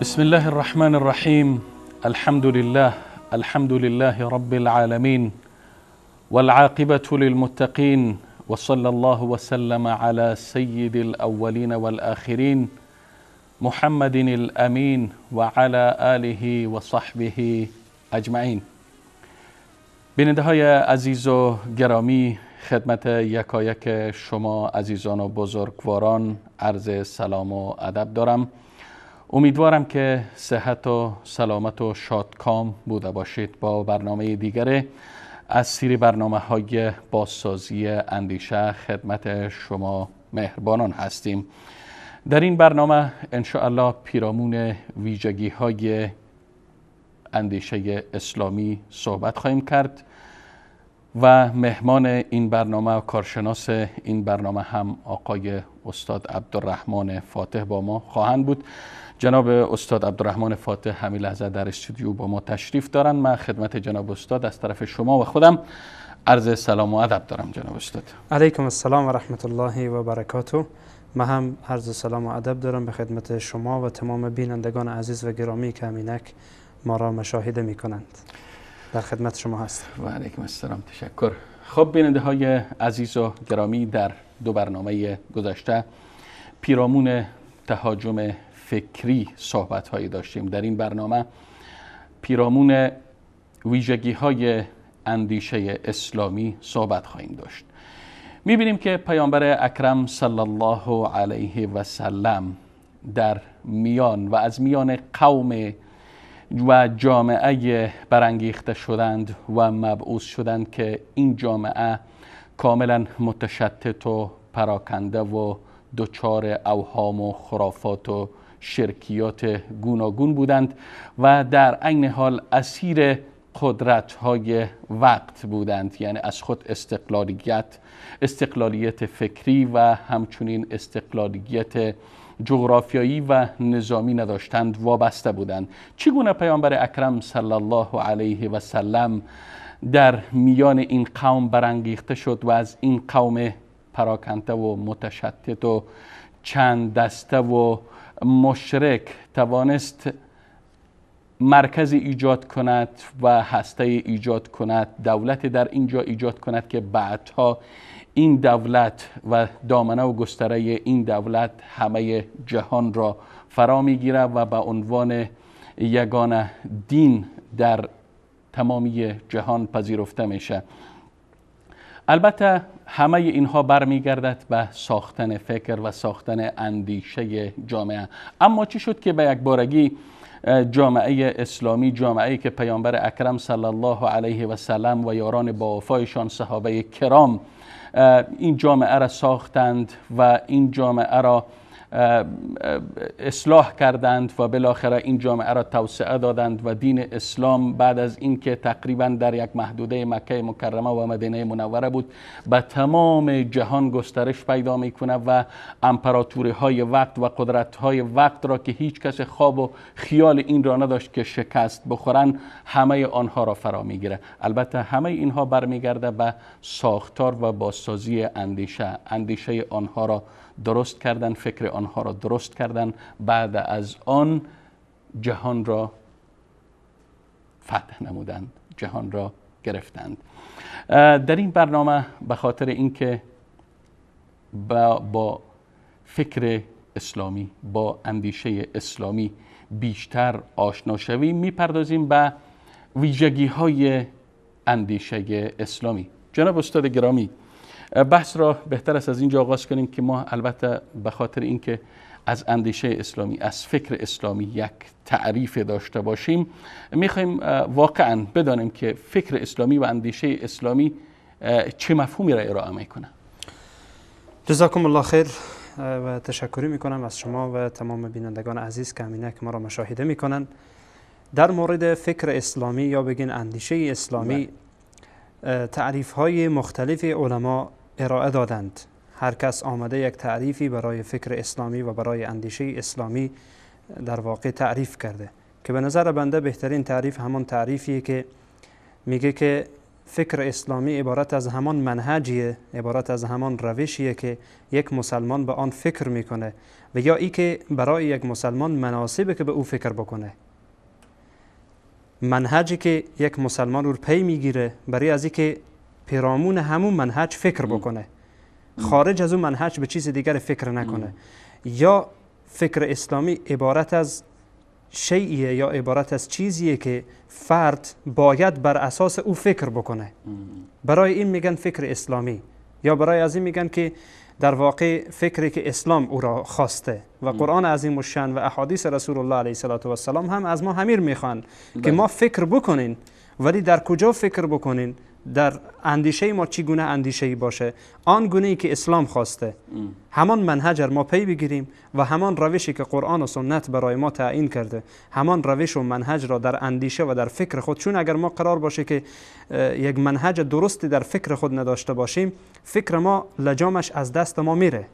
بسم الله الرحمن الرحيم. الحمد لله رب العالمين، والعاقبة للمتقين، وصلى الله وسلم على سيد الأولين والآخرين محمد الأمين وعلى آله وصحبه أجمعين. بیننده های عزیز و گرامی، خدمت یکایک شما عزیزان و بزرگواران عرض سلام و ادب دارم. امیدوارم که صحت و سلامت و شادکام بوده باشید. با برنامه دیگر از سری برنامه های بازسازی اندیشه خدمت شما مهربانان هستیم. در این برنامه انشاءالله پیرامون ویژگی های اندیشه اسلامی صحبت خواهیم کرد و مهمان این برنامه و کارشناس این برنامه هم آقای استاد عبدالرحمن فاتح با ما خواهند بود. جناب استاد عبدالرحمن فاتح همین لحظه در استودیو با ما تشریف دارند. من خدمت جناب استاد از طرف شما و خودم عرض سلام و ادب دارم. جناب استاد علیکم السلام و رحمت الله و برکاته. من هم عرض سلام و ادب دارم به خدمت شما و تمام بینندگان عزیز و گرامی که همینک ما را مشاهده می کنند. در خدمت شما هستم. و علیکم السلام، تشکر. خب بیننده های عزیز و گرامی، در دو برنامه گذشته پیرامون تهاجم فکری صحبت هایی داشتیم. در این برنامه پیرامون ویژگی های اندیشه اسلامی صحبت خواهیم داشت. میبینیم که پیامبر اکرم صلی الله علیه و سلم در میان و از میان قوم و جامعه برانگیخته شدند و مبعوث شدند که این جامعه کاملا متشتت و پراکنده و دچار اوهام و خرافات و شرکیات گوناگون بودند و در عین حال اسیر قدرت‌های وقت بودند، یعنی از خود استقلالیت فکری و همچنین استقلالیت جغرافیایی و نظامی نداشتند، وابسته بودند. چگونه پیامبر اکرم صلی الله علیه و سلم در میان این قوم برانگیخته شد و از این قوم پراکنده و متشتت و چند دسته و مشرک توانست مرکزی ایجاد کند و هسته ایجاد کند، دولت در اینجا ایجاد کند که بعدها این دولت و دامنه و گستره این دولت همه جهان را فرا میگیره و به عنوان یگانه دین در تمامی جهان پذیرفته میشه. البته همه اینها برمیگردد به ساختن فکر و ساختن اندیشه جامعه. اما چی شد که به یک بارگی جامعه اسلامی، جامعه‌ای که پیامبر اکرم صلی الله علیه و سلم و یاران با وفایشان صحابه کرام این جامعه را ساختند و این جامعه را اصلاح کردند و بالاخره این جامعه را توسعه دادند و دین اسلام بعد از اینکه تقریبا در یک محدوده مکه مکرمه و مدینه منوره بود به تمام جهان گسترش پیدا میکنه و امپراتوری های وقت و قدرت های وقت را که هیچ کس خواب و خیال این را نداشت که شکست بخورن، همه آنها را فرا میگیره. البته همه اینها برمیگرده به ساختار و بازسازی اندیشه آنها را درست کردن، فکر آنها را درست کردن، بعد از آن جهان را فتح نمودند، جهان را گرفتند. در این برنامه به خاطر اینکه با فکر اسلامی، با اندیشه اسلامی بیشتر آشنا شویم میپردازیم به ویژگی های اندیشه اسلامی. جناب استاد گرامی، بحث را بهتر است از اینجا آغاز کنیم که ما البته به خاطر اینکه از اندیشه اسلامی، از فکر اسلامی یک تعریف داشته باشیم، میخوایم واقعا بدانیم که فکر اسلامی و اندیشه اسلامی چه مفهومی را ارائه میکنه. جزاکم الله خیر و تشکری میکنم از شما و تمام بینندگان عزیز که همینک ما را مشاهده میکنن. در مورد فکر اسلامی یا بگین اندیشه اسلامی تعریف های مختلف علما ارائه دادند. هر کس آمده یک تعریفی برای فکر اسلامی و برای اندیشه اسلامی در واقع تعریف کرده که به نظر بنده بهترین تعریف همان تعریفیه که میگه که فکر اسلامی عبارت از همان منهجیه، عبارت از همان روشیه که یک مسلمان به آن فکر میکنه و یا ای که برای یک مسلمان مناسبه که به او فکر بکنه. منهجی که یک مسلمان رو پی میگیره برای از ای که پیرامون همون منهج فکر بکنه، خارج از اون منهج به چیز دیگر فکر نکنه. یا فکر اسلامی عبارت از شیئیه یا عبارت از چیزیه که فرد باید بر اساس او فکر بکنه. برای این میگن فکر اسلامی، یا برای از این میگن که در واقع فکری که اسلام او را خواسته و قرآن عظیم الشأن و احادیث رسول الله علیه السلام هم از ما همین میخوان که ما فکر بکنین، ولی در کجا فکر بکنین؟ در اندیشه ما چگونه اندیشه‌ای باشه؟ آن گونه‌ای که اسلام خواسته، همان منهج ما پی بگیریم و همان روشی که قرآن و سنت برای ما تعیین کرده، همان روش و منهج را در اندیشه و در فکر خود، چون اگر ما قرار باشه که یک منهج درستی در فکر خود نداشته باشیم، فکر ما لجامش از دست ما میره.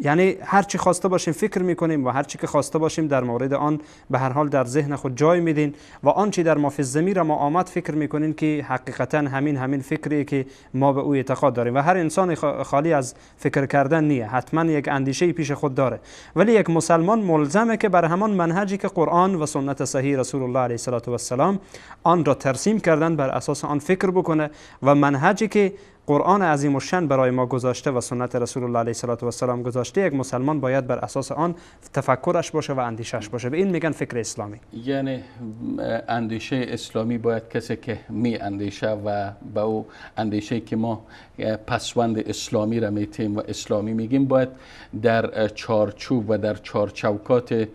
یعنی هر چی خواسته باشیم فکر میکنیم و هر چی که خواسته باشیم در مورد آن به هر حال در ذهن خود جای میدین و آن چی در ما فی الضمیر ما آمد فکر میکنین که حقیقتا همین فکریه که ما به او اعتقاد داریم. و هر انسان خالی از فکر کردن نیه، حتما یک اندیشه پیش خود داره، ولی یک مسلمان ملزمه که بر همان منهجی که قرآن و سنت صحیح رسول الله علیه السلام آن را ترسیم کردن بر اساس آن فکر بکنه و منهجی که قرآن عظیم الشأن برای ما گذاشته و سنت رسول الله علیه السلام گذاشته، یک مسلمان باید بر اساس آن تفکرش باشه و اندیشش باشه. به این میگن فکر اسلامی. یعنی اندیشه اسلامی باید کسی که می اندیشه و با او اندیشه که ما پسوند اسلامی را میتیم و اسلامی میگیم باید در چارچوب و در چارچوکات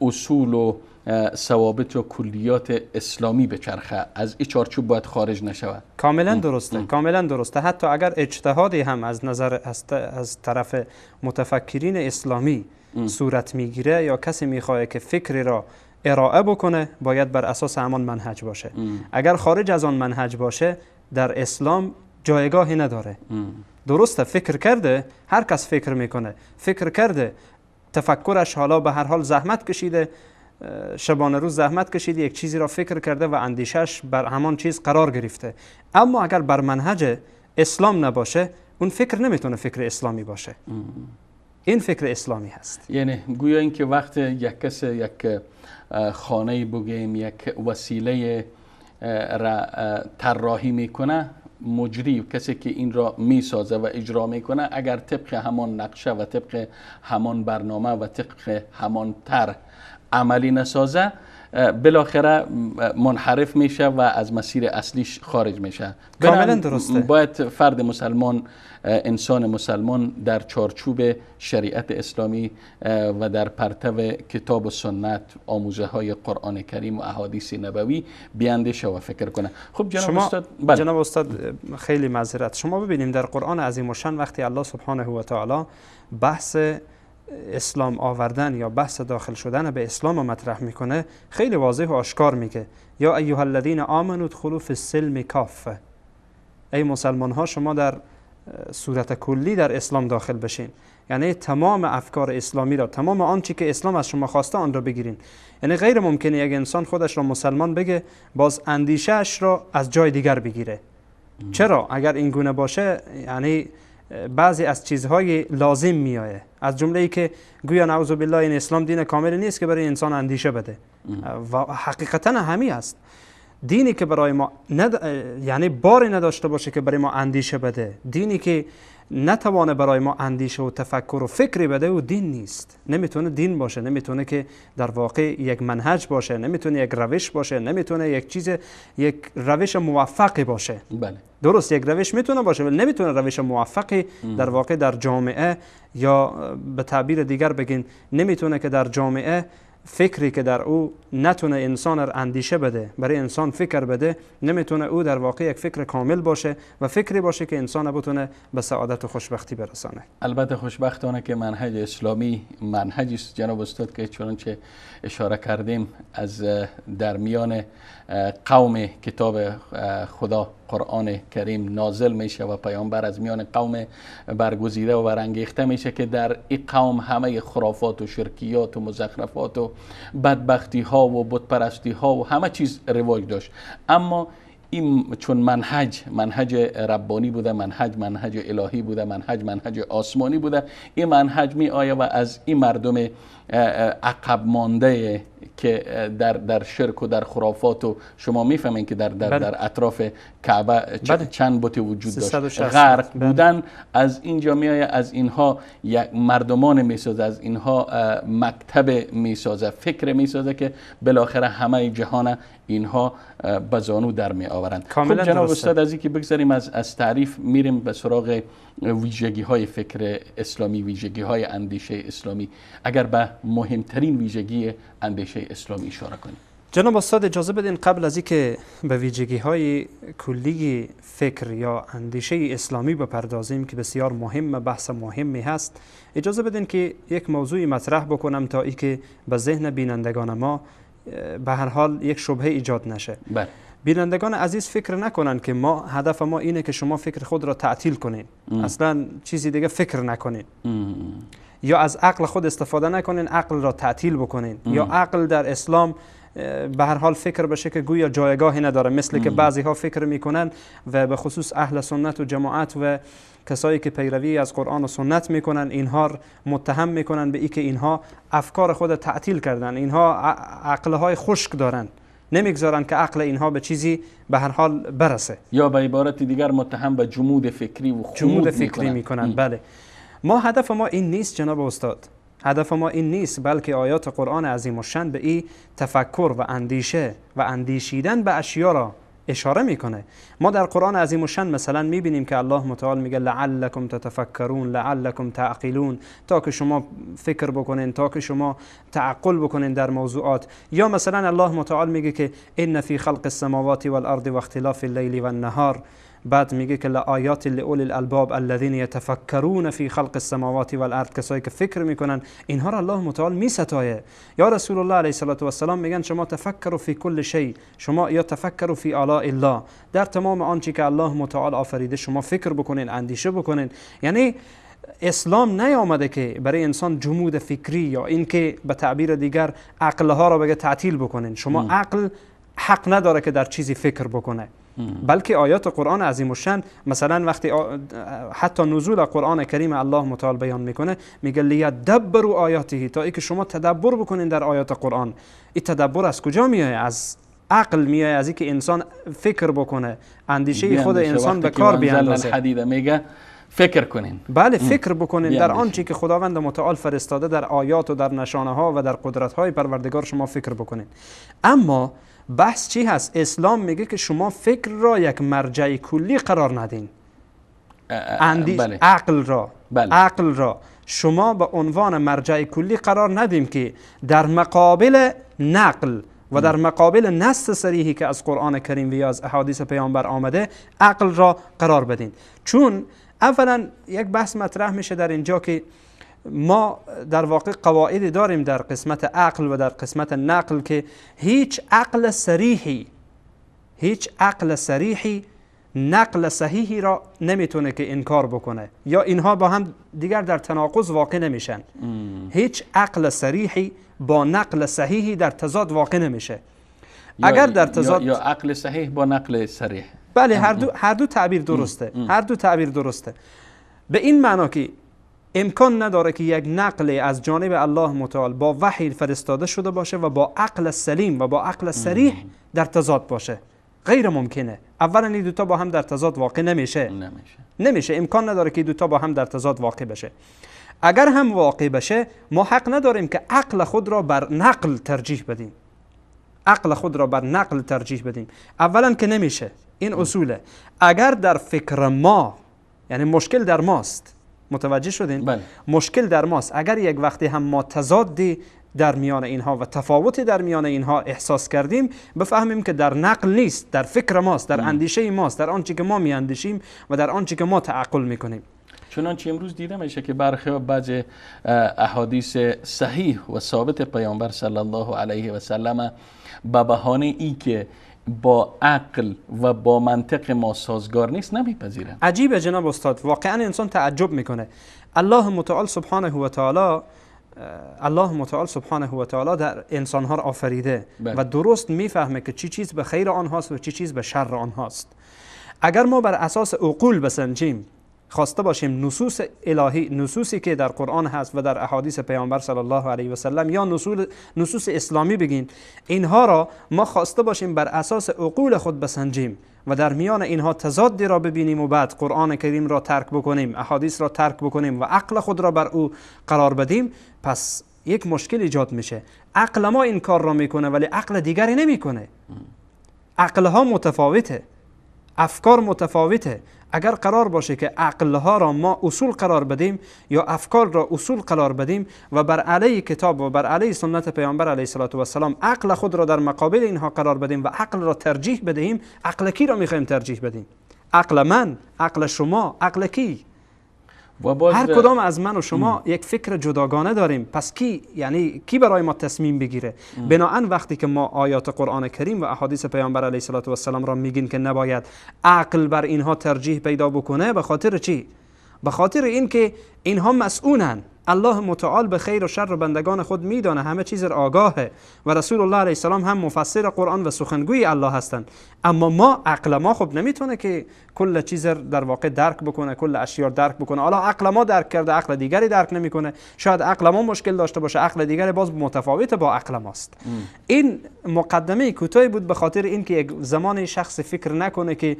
اصول و ثوابت و کلیات اسلامی بچرخه، از این چارچوب باید خارج نشود. کاملا درسته، کاملا درسته. حتی اگر اجتهادی هم از طرف متفکرین اسلامی صورت میگیره یا کسی میخواد که فکری را ارائه بکنه، باید بر اساس همان منهج باشه. اگر خارج از آن منهج باشه در اسلام جایگاهی نداره. درسته فکر کرده، هر کس فکر میکنه، فکر کرده، تفکرش حالا به هر حال زحمت کشیده، شبانه روز زحمت کشیده، یک چیزی را فکر کرده و اندیشش بر همان چیز قرار گرفته، اما اگر بر منهج اسلام نباشه اون فکر نمیتونه فکر اسلامی باشه. این فکر اسلامی هست. یعنی گویا اینکه وقت یک کس یک خانه بگیم یک وسیله را طراحی میکنه، مجری کسی که این را میسازه و اجرا میکنه، اگر طبق همان نقشه و طبق همان برنامه و طبق همان طرح عملی نسازه، بالاخره منحرف میشه و از مسیر اصلیش خارج میشه. کاملا درسته. باید فرد مسلمان، انسان مسلمان در چارچوب شریعت اسلامی و در پرتو کتاب و سنت، آموزه های قرآن کریم و احادیث نبوی بیاندیشه و فکر کنه. خب جناب استاد، جناب استاد خیلی معذرت، شما ببینیم در قرآن عظیم الشأن وقتی الله سبحانه و تعالی بحث اسلام آوردن یا بحث داخل شدن به اسلام مطرح میکنه، خیلی واضح و آشکار میگه یا ایها الذین آمنوا ادخلوا فی السلم کافه. ای مسلمان ها شما در صورت کلی در اسلام داخل بشین، یعنی تمام افکار اسلامی را، تمام آنچه که اسلام از شما خواسته آن را بگیرین. یعنی غیر ممکنه یک انسان خودش را مسلمان بگه باز اندیشه‌اش را از جای دیگر بگیره. چرا؟ اگر این گونه باشه یعنی بعضی از چیزهای لازم میایه، از جمله ای که گویا نعوذ بالله این اسلام دین کامل نیست که برای انسان اندیشه بده و حقیقتا همی است. دینی که برای ما یعنی باری نداشته باشه که برای ما اندیشه بده، دینی که نتوانه برای ما اندیشه و تفکر و فکری بده و دین نیست. نمیتونه دین باشه، نمیتونه که در واقع یک منهج باشه، نمیتونه یک روش باشه، نمیتونه یک روش موفقی باشه. بله. درست یک روش میتونه باشه ولی نمیتونه روش موفقی در واقع در جامعه، یا به تعبیر دیگر بگین نمیتونه که در جامعه فکری که در او نتونه انسان را اندیشه بده، برای انسان فکر بده، نمیتونه او در واقع یک فکر کامل باشه و فکری باشه که انسان بتونه به سعادت و خوشبختی برسانه. البته خوشبختانه که منهج اسلامی منهجی است جناب استاد که چنانچه اشاره کردیم از در میان قوم کتاب خدا قرآن کریم نازل میشه و پیامبر از میان قوم برگزیده و برانگیخته میشه که در این قوم همه خرافات و شرکیات و مزخرفات و بدبختی ها و بت پرستی ها و همه چیز رواج داشت. اما این چون منهج ربانی بوده، منهج الهی بوده، منهج آسمانی بوده، این منهج می آید و از این مردم عقب مانده که در شرک و در خرافات و شما میفهمین که در اطراف کعبه چند بت وجود داشت غرق بودن، از اینجا میآید، از اینها یک مردمان میسازه، از اینها مکتب میسازه، فکر میسازه که بالاخره همه جهان اینها به زانو در می آورند. خب جناب استاد از اینکه بگذاریم از تعریف میریم به سراغ ویژگی های فکر اسلامی، ویژگی های اندیشه اسلامی. اگر به مهمترین ویژگی اندیشه اسلامی اشاره کنیم. جناب استاد اجازه بدین قبل از اینکه به ویژگی های کلی فکر یا اندیشه اسلامی بپردازیم که بسیار مهم، بحث مهمی هست، اجازه بدین که یک موضوعی مطرح بکنم تا اینکه به ذهن بینندگان ما به هر حال یک شبهه ایجاد نشه. بله. بینندگان عزیز فکر نکنن که هدف ما اینه که شما فکر خود را تعطیل کنین، اصلا چیزی دیگه فکر نکنین، یا از عقل خود استفاده نکنین، عقل را تعطیل بکنین، یا عقل در اسلام به هر حال فکر بشه که گویا جایگاهی نداره، مثل که بعضی ها فکر میکنن و به خصوص اهل سنت و جماعت و کسایی که پیروی از قرآن و سنت میکنن، اینها متهم میکنن به این که اینها افکار خود تعطیل کردن، اینها عقلهای خشک دارن، نمیگذارن که عقل اینها به چیزی به هر حال برسه، یا به عبارت دیگر متهم به جمود فکری و خمود میکنن. بله. ما هدف ما این نیست جناب استاد، هدف ما این نیست، بلکه آیات قرآن عظیم الشأن به این تفکر و اندیشه و اندیشیدن به اشیا را اشاره میکنه. ما در قرآن عظیم الشأن مثلا میبینیم که الله متعال میگه لعلکم تتفکرون، لعلکم تعقلون، تا که شما فکر بکنین، تا که شما تعقل بکنین در موضوعات. یا مثلا الله متعال میگه که ان فی خلق السماوات والارض واختلاف الليل والنهار، بعد میگه که لآیات لأولی الالباب الذین یتفکرون فی خلق السماوات والارض، کسایی که فکر میکنن، اینها را الله متعال میستایه. یا رسول الله علیه السلام میگن شما تفکروا فی کل شیء، شما یا تفکروا فی آلاء الله، در تمام آنچه که الله متعال آفریده شما فکر بکنین، اندیشه بکنین. یعنی اسلام نیامده که برای انسان جمود فکری یا اینکه به تعبیر دیگر عقلها را بگه تعطیل بکنین. شما عقل حق نداره که در چیزی فکر بکنه، بلکه آیات قرآن عظیم الشأن مثلا وقتی حتی نزول قرآن کریم الله متعال بیان میکنه، میگه لیدبروا آیاته، تا ای که شما تدبر بکنین در آیات قرآن. این تدبر از کجا میاد؟ از عقل میاد، از اینکه انسان فکر بکنه، اندیشه خود انسان به کار بیاندازه. حدیده میگه فکر کنین. بله، فکر بکنین در آنچه که خداوند متعال فرستاده در آیات و در نشانه ها و در قدرت های پروردگار شما فکر بکنین. اما بحث چی هست؟ اسلام میگه که شما فکر را یک مرجع کلی قرار ندین. بله. عقل را شما به عنوان مرجع کلی قرار ندیم که در مقابل نقل و در مقابل نص صریحی که از قرآن کریم و یا از احادیث پیامبر آمده عقل را قرار بدین. چون اولا یک بحث مطرح میشه در اینجا که ما در واقع قواعدی داریم در قسمت عقل و در قسمت نقل که هیچ عقل صریحی نقل صحیحی را نمیتونه که انکار بکنه، یا اینها با هم دیگر در تناقض واقع نمیشن. هیچ عقل صریحی با نقل صحیحی در تضاد واقع نمیشه. اگر در تضاد یا عقل صحیح با نقل صریح، بله، هر دو تعبیر درسته. هر دو تعبیر درسته. به این معنا که امکان نداره که یک نقل از جانب الله متعال با وحی فرستاده شده باشه و با عقل سلیم و با عقل صریح در تضاد باشه. غیر ممکنه. اولا این دوتا با هم در تضاد واقع نمیشه. امکان نداره که دوتا با هم در تضاد واقع بشه. اگر هم واقع بشه ما حق نداریم که عقل خود را بر نقل ترجیح بدیم. اولا که نمیشه. این اصوله. اگر در فکر ما، یعنی مشکل در ماست، متوجه شدین؟ بله. مشکل در ماست. اگر یک وقتی هم ما تضادی در میان اینها و تفاوتی در میان اینها احساس کردیم، بفهمیم که در نقل نیست، در فکر ماست، در اندیشه ماست، در آنچه که ما میاندیشیم و در آنچه که ما تعقل میکنیم. چنانچه امروز دیده میشه که برخی بعض احادیث صحیح و ثابت پیامبر صلی الله علیه و سلم به بهانه ای که با عقل و با منطق ما سازگار نیست نمیپذیرن. عجیبه جناب استاد، واقعا انسان تعجب میکنه. الله متعال سبحانه و تعالی در انسانها را آفریده و درست میفهمه که چی چیز به خیر آنهاست و چی چیز به شر آنهاست. اگر ما بر اساس عقول بسنجیم، خواسته باشیم نصوص الهی، نصوصی که در قرآن هست و در احادیث پیامبر صلی الله علیه و سلم یا نصوص اسلامی بگین، اینها را ما خواسته باشیم بر اساس عقول خود بسنجیم و در میان اینها تضادی را ببینیم و بعد قرآن کریم را ترک بکنیم، احادیث را ترک بکنیم و عقل خود را بر او قرار بدیم، پس یک مشکل ایجاد میشه. عقل ما این کار را میکنه ولی عقل دیگری نمیکنه. عقلها متفاوته، افکار متفاوته. اگر قرار باشه که عقلها را ما اصول قرار بدیم یا افکار را اصول قرار بدیم و بر علیه کتاب و بر علیه سنت پیامبر علیه السلام عقل خود را در مقابل اینها قرار بدیم و عقل را ترجیح بدهیم، عقل کی را میخوایم ترجیح بدیم؟ عقل من، عقل شما، عقل کی؟ هر کدام از من و شما یک فکر جداگانه داریم. پس کی برای ما تصمیم بگیره؟ بناهن وقتی که ما آیات قرآن کریم و احادیث پیامبر علیه السلام را میگین که نباید عقل بر اینها ترجیح پیدا بکنه، به خاطر چی؟ به خاطر اینکه اینها مسئولن. الله متعال به خیر و شر بندگان خود میدانه، همه چیز را آگاهه و رسول الله علیه السلام هم مفسر قرآن و سخنگوی الله هستند. اما ما عقل ما خب نمیتونه که کل چیز در واقع درک بکنه، کل اشیاء درک بکنه. حالا عقل ما درک کرده، عقل دیگری درک نمیکنه. شاید عقل ما مشکل داشته باشه، عقل دیگری باز متفاوته با عقل ماست. این مقدمه کوتاهی بود به خاطر اینکه یک زمان شخص فکر نکنه که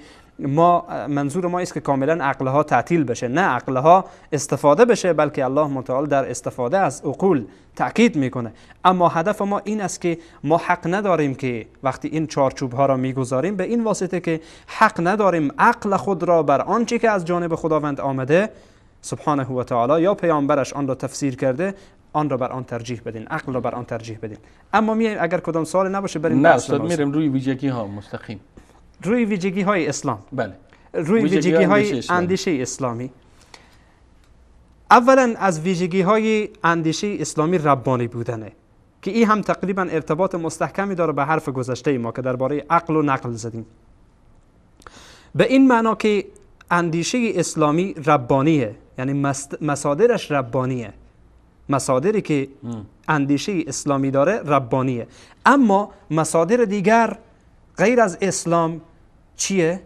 منظور ما است که کاملا عقلها تعطیل بشه. نه، عقلها استفاده بشه، بلکه الله متعال در استفاده از عقول تأکید میکنه. اما هدف ما این است که ما حق نداریم که وقتی این چارچوب ها را میگذاریم به این واسطه که حق نداریم عقل خود را بر آنچه که از جانب خداوند آمده سبحانه و تعالی یا پیامبرش آن را تفسیر کرده آن را بر آن ترجیح بدین، عقل را بر آن ترجیح بدین. اما اگر کدام سوال نباشه بریم نه استاد، میریم روی ویژگی ها مستقیم. روی ویژگی های اسلام. بله. روی ویژگی های اندیشه اسلامی. اولا از ویژگی های اندیشه اسلامی ربانی بودنه که این هم تقریبا ارتباط مستحکمی داره به حرف گذشته ما که درباره عقل و نقل زدیم. به این معنا که اندیشه اسلامی ربانیه، یعنی مصادرش ربانیه. مصادری که اندیشه اسلامی داره ربانیه. اما مصادر دیگر غیر از اسلام چیه؟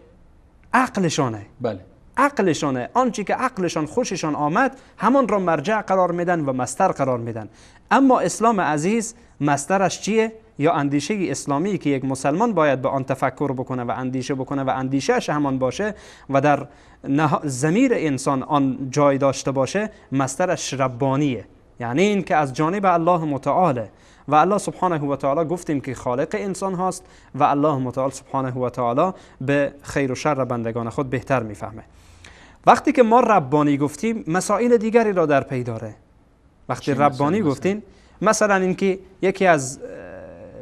عقلشانه. بله. عقلشانه، آنچه که عقلشان خوششان آمد همان را مرجع قرار میدن و مصدر قرار میدن. اما اسلام عزیز مصدرش چیه؟ یا اندیشه اسلامی که یک مسلمان باید به آن تفکر بکنه و اندیشه بکنه و اندیشهش همان باشه و در ضمیر انسان آن جای داشته باشه، مصدرش ربانیه. یعنی این که از جانب الله متعاله و الله سبحانه و تعالی گفتیم که خالق انسان هاست و الله متعال سبحانه و تعالی به خیر و شر بندگان خود بهتر میفهمه. وقتی که ما ربانی گفتیم مسائل دیگری را در پی داره. وقتی ربانی گفتیم مثلا اینکه یکی از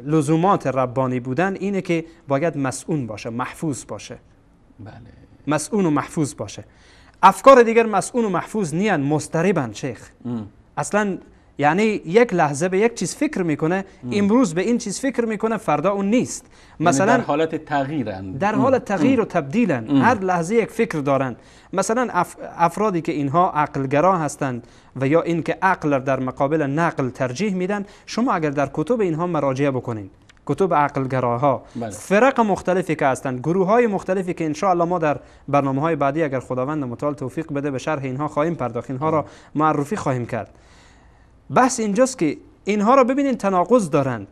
لزومات ربانی بودن اینه که باید مسئول باشه، محفوظ باشه. بله. مسئول و محفوظ باشه. افکار دیگر مسئول و محفوظ نیان، مضطربن شیخ. اصلا یعنی یک لحظه به یک چیز فکر میکنه، امروز به این چیز فکر میکنه، فردا اون نیست. مثلا یعنی در حالت تغییرن، در حالت تغییر و تبدیلن. هر لحظه یک فکر دارن. مثلا افرادی که اینها عقلگرا هستند و یا این که عقل در مقابل نقل ترجیح میدن، شما اگر در کتب اینها مراجعه بکنین، کتب عقلگراها، فرق مختلفی که هستند، گروه های مختلفی که ان شاء الله ما در برنامه‌های بعدی اگر خداوند متعال توفیق بده به شرح اینها خواهیم پرداخت، اینها را معرفی خواهیم کرد. بحث اینجاست که اینها را ببینین تناقض دارند،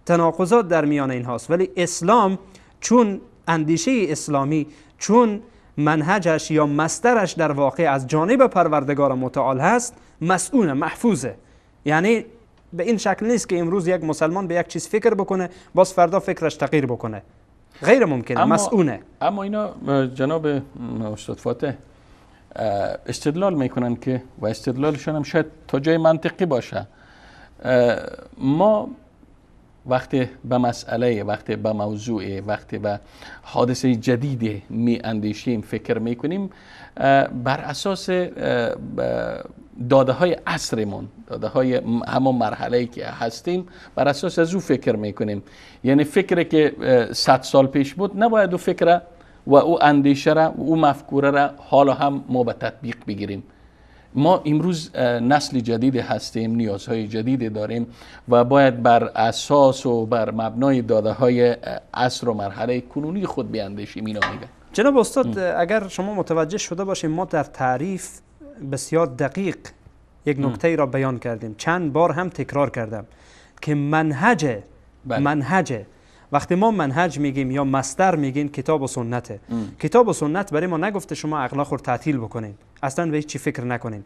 تناقضات در میان اینهاست، ولی اسلام چون اندیشه اسلامی چون منهجش یا مصدرش در واقع از جانب پروردگار متعال هست، مسئول محفوظه. یعنی به این شکل نیست که امروز یک مسلمان به یک چیز فکر بکنه باز فردا فکرش تغییر بکنه، غیر ممکنه، مسئوله. اما اینا جناب استاد فاتح استدلال میکنن که و استدلالشون هم شاید تا جای منطقی باشه. ما وقتی به مسئله، وقتی به موضوع، وقتی به حادثه جدید می اندیشیم، فکر میکنیم، بر اساس داده های عصرمون، داده های همون مرحله که هستیم، بر اساس از او فکر میکنیم. یعنی فکری که 100 سال پیش بود نباید او فکر و او اندیشه را و او مفکوره را حالا هم ما به تطبیق بگیریم. ما امروز نسل جدید هستیم، نیازهای جدید داریم و باید بر اساس و بر مبنای داده های عصر و مرحله کنونی خود بیاندیشیم. اینا میگن جناب استاد اگر شما متوجه شده باشیم ما در تعریف بسیار دقیق یک نکته را بیان کردیم، چند بار هم تکرار کردم که منهجه. وقتی ما منهج میگیم یا مصدر میگیم کتاب و سنته. کتاب و سنت برای ما نگفته شما اخلاق رو تعطیل بکنین، اصلا به هیچ چی فکر نکنین.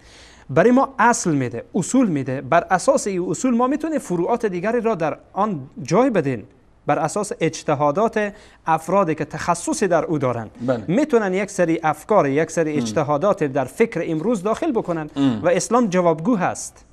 برای ما اصل میده، اصول میده. بر اساس این اصول ما میتونیم فروعات دیگری را در آن جای بدین، بر اساس اجتهادات افرادی که تخصصی در او دارن. میتونن یک سری افکار، یک سری اجتهادات در فکر امروز داخل بکنن و اسلام جوابگو هست.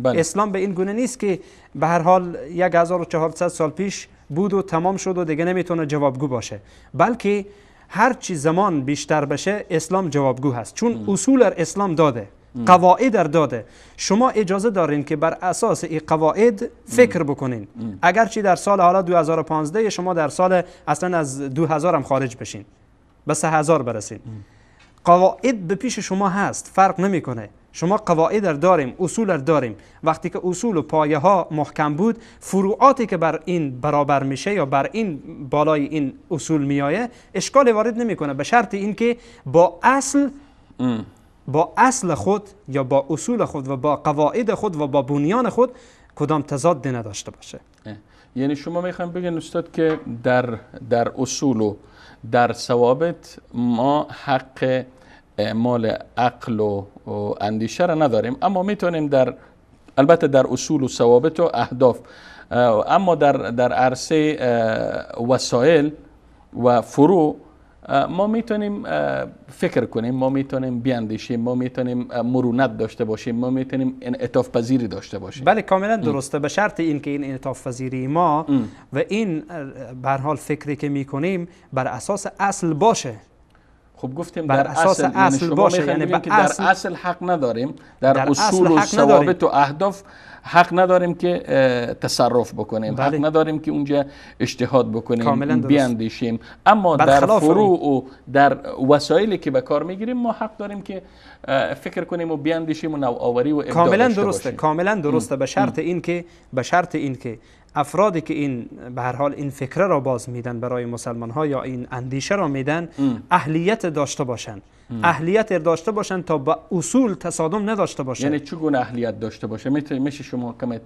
اسلام به این گونه نیست که به هر حال 1400 سال پیش بود و تمام شد و دیگه نمیتونه جوابگو باشه، بلکه هر چی زمان بیشتر بشه اسلام جوابگو هست، چون اصول اسلام داده، قواعد داده. شما اجازه دارین که بر اساس این قواعد فکر بکنین، اگرچه در سال حالا 2015 شما در سال اصلا از 2000 هم خارج بشین به 3000 برسین، قواعد به پیش شما هست، فرق نمیکنه. شما قواعد داریم، اصول داریم. وقتی که اصول و پایه ها محکم بود، فروعاتی که بر این برابر میشه یا بر این بالای این اصول میایه اشکال وارد نمیکنه، به شرط اینکه با اصل خود یا با اصول خود و با قواعد خود و با بنیان خود کدام تضاد نداشته باشه. یعنی شما میخوایم بگین استاد که در اصول و در ثوابت ما حق اعمال عقل و اندیشه را نداریم، اما میتونیم البته در اصول و ثوابت و اهداف، اما در عرصه وسایل و فروع ما میتونیم فکر کنیم، ما میتونیم بیاندیشیم، ما میتونیم مرونت داشته باشیم، ما میتونیم انعطاف پذیری داشته باشیم. بله کاملا درسته، به شرط اینکه این انعطاف پذیری ما و این به هر حال فکری که میکنیم بر اساس اصل باشه. خب گفتیم بر اساس اصل باشه، یعنی که در اصل حق نداریم، در اصول و ثوابت و اهداف حق نداریم که تصرف بکنیم. حق نداریم که اونجا اجتهاد بکنیم، بیاندیشیم. اما در فروع و در وسایلی که به کار میگیریم ما حق داریم که فکر کنیم و بیاندیشیم و نوآوری و ابداع داشته باشیم. کاملا درسته، به شرط اینکه افرادی که این به هر حال این فکر را باز میدن برای مسلمان ها یا این اندیشه را میدن اهلیت داشته باشن، اهلیت داشته باشن تا با اصول تصادم نداشته باشه. یعنی چگونه اهلیت داشته باشه؟ میشه شما کم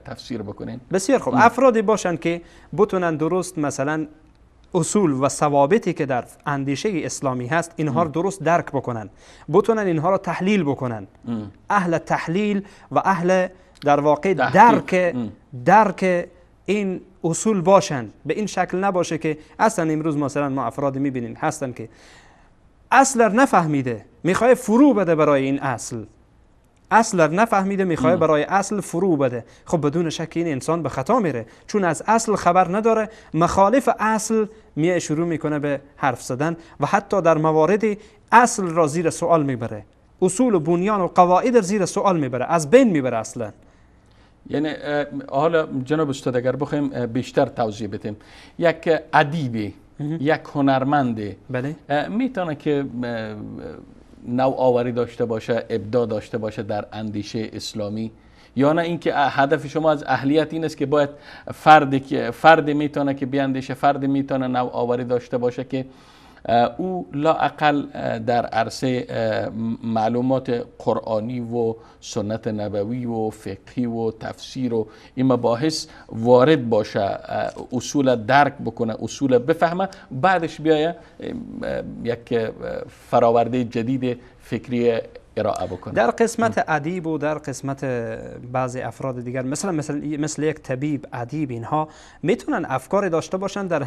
تفسیر بکنین؟ بسیار خوب. افرادی باشن که بتونن درست مثلا اصول و ثوابتی که در اندیشه اسلامی هست اینها رو درست درک بکنن، بتونن اینها را تحلیل بکنن. اهل تحلیل و اهل در واقع درک این اصول باشن. به این شکل نباشه که اصلا امروز مثلا ما افرادی میبینین هستن که اصل نفهمیده میخواد فرو بده برای این اصل نفهمیده میخواد برای اصل فرو بده. خب بدون شک این انسان به خطا میره، چون از اصل خبر نداره، مخالف اصل میه شروع میکنه به حرف زدن و حتی در مواردی اصل را زیر سوال میبره، اصول و بنیان و قواعد زیر سوال میبره، از بین میبره اصلا. یعنی حالا جناب استاد اگر بخوایم بیشتر توضیح بدیم، یک ادیبی، یک هنرمند میتونه که نوآوری داشته باشه، ابداع داشته باشه در اندیشه اسلامی، یا نه اینکه هدف شما از اهلیت این است که باید فرد میتونه که بیاندیشه، فرد میتونه نوآوری داشته باشه که او لااقل در عرصه معلومات قرآنی و سنت نبوی و فقهی و تفسیر و این مباحث وارد باشه، اصول درک بکنه، اصول بفهمه، بعدش بیایه یک فراورده جدید فکری ارائه بکنه. در قسمت ادیب و در قسمت بعضی افراد دیگر مثل یک طبیب، ادیب، اینها میتونن افکاری داشته باشن در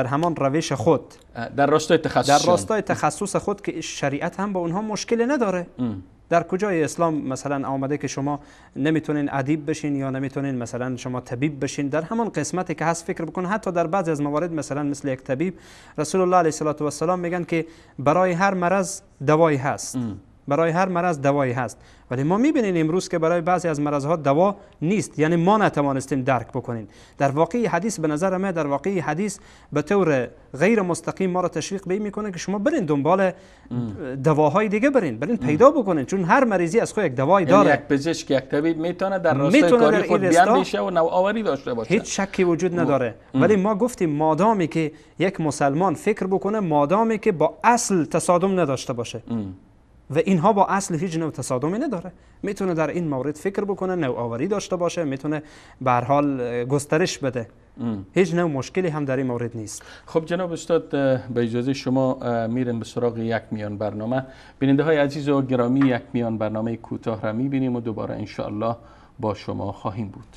همان روش خود، در راستای تخصص خود که شریعت هم با اونها مشکلی نداره. در کجای اسلام مثلا آمده که شما نمیتونین ادیب بشین یا نمیتونین مثلا شما طبیب بشین؟ در همان قسمتی که هست فکر بکن. حتی در بعضی از موارد مثلا مثل یک طبیب، رسول الله علیه و السلام میگن که برای هر مرض دوایی هست. برای هر مرض دوایی هست، ولی ما میبینیم امروز که برای بعضی از مرضها دوا نیست، یعنی ما نتوانستیم درک بکنیم. در واقع حدیث به نظر من، در واقع حدیث به طور غیر مستقیم ما را تشویق به این میکنه که شما برین دنبال دواهای دیگه، برین پیدا بکنین، چون هر مریضی از خود یک دوایی داره. یک پزشک، یک طبیب میتونه در راستای کاری خود بیاندیشه و نوآوری داشته باشه، هیچ شکی وجود نداره. ولی ما گفتیم مادامی که یک مسلمان فکر بکنه، مادامی که با اصل تصادم نداشته باشه و اینها با اصل هیچ نوع تصادمی نداره، میتونه در این مورد فکر بکنه، نوآوری داشته باشه، میتونه به هر حال گسترش بده. هیچ نوع مشکلی هم در این مورد نیست. خب جناب استاد، به اجازه شما میریم به سراغ یک میان برنامه. بیننده های عزیز و گرامی، یک میان برنامه کوتاه را میبینیم و دوباره انشاءالله با شما خواهیم بود.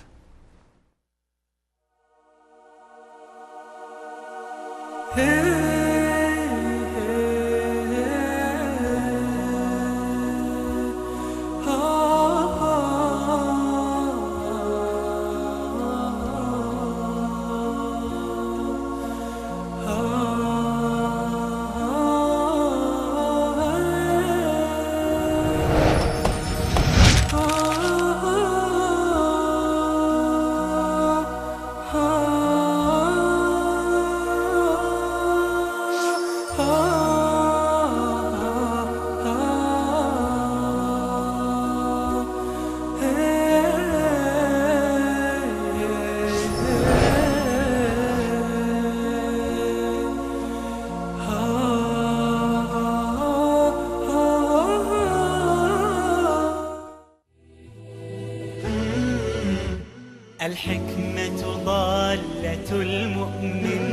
الحكمة ضالة المؤمن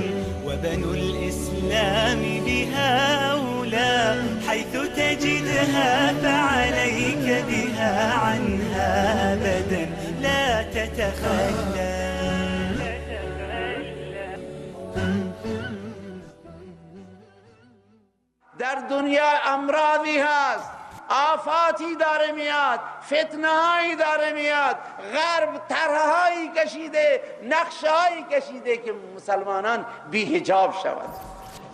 وبنو الإسلام بها أولى، حيث تجدها فعليك بها عنها أبدا لا تتخلى. در دنیا امراضی هست، آفاتی داره میاد، فتنه هایی داره میاد، غرب طرحهایی کشیده، نقشهایی کشیده که مسلمانان بی حجاب شود.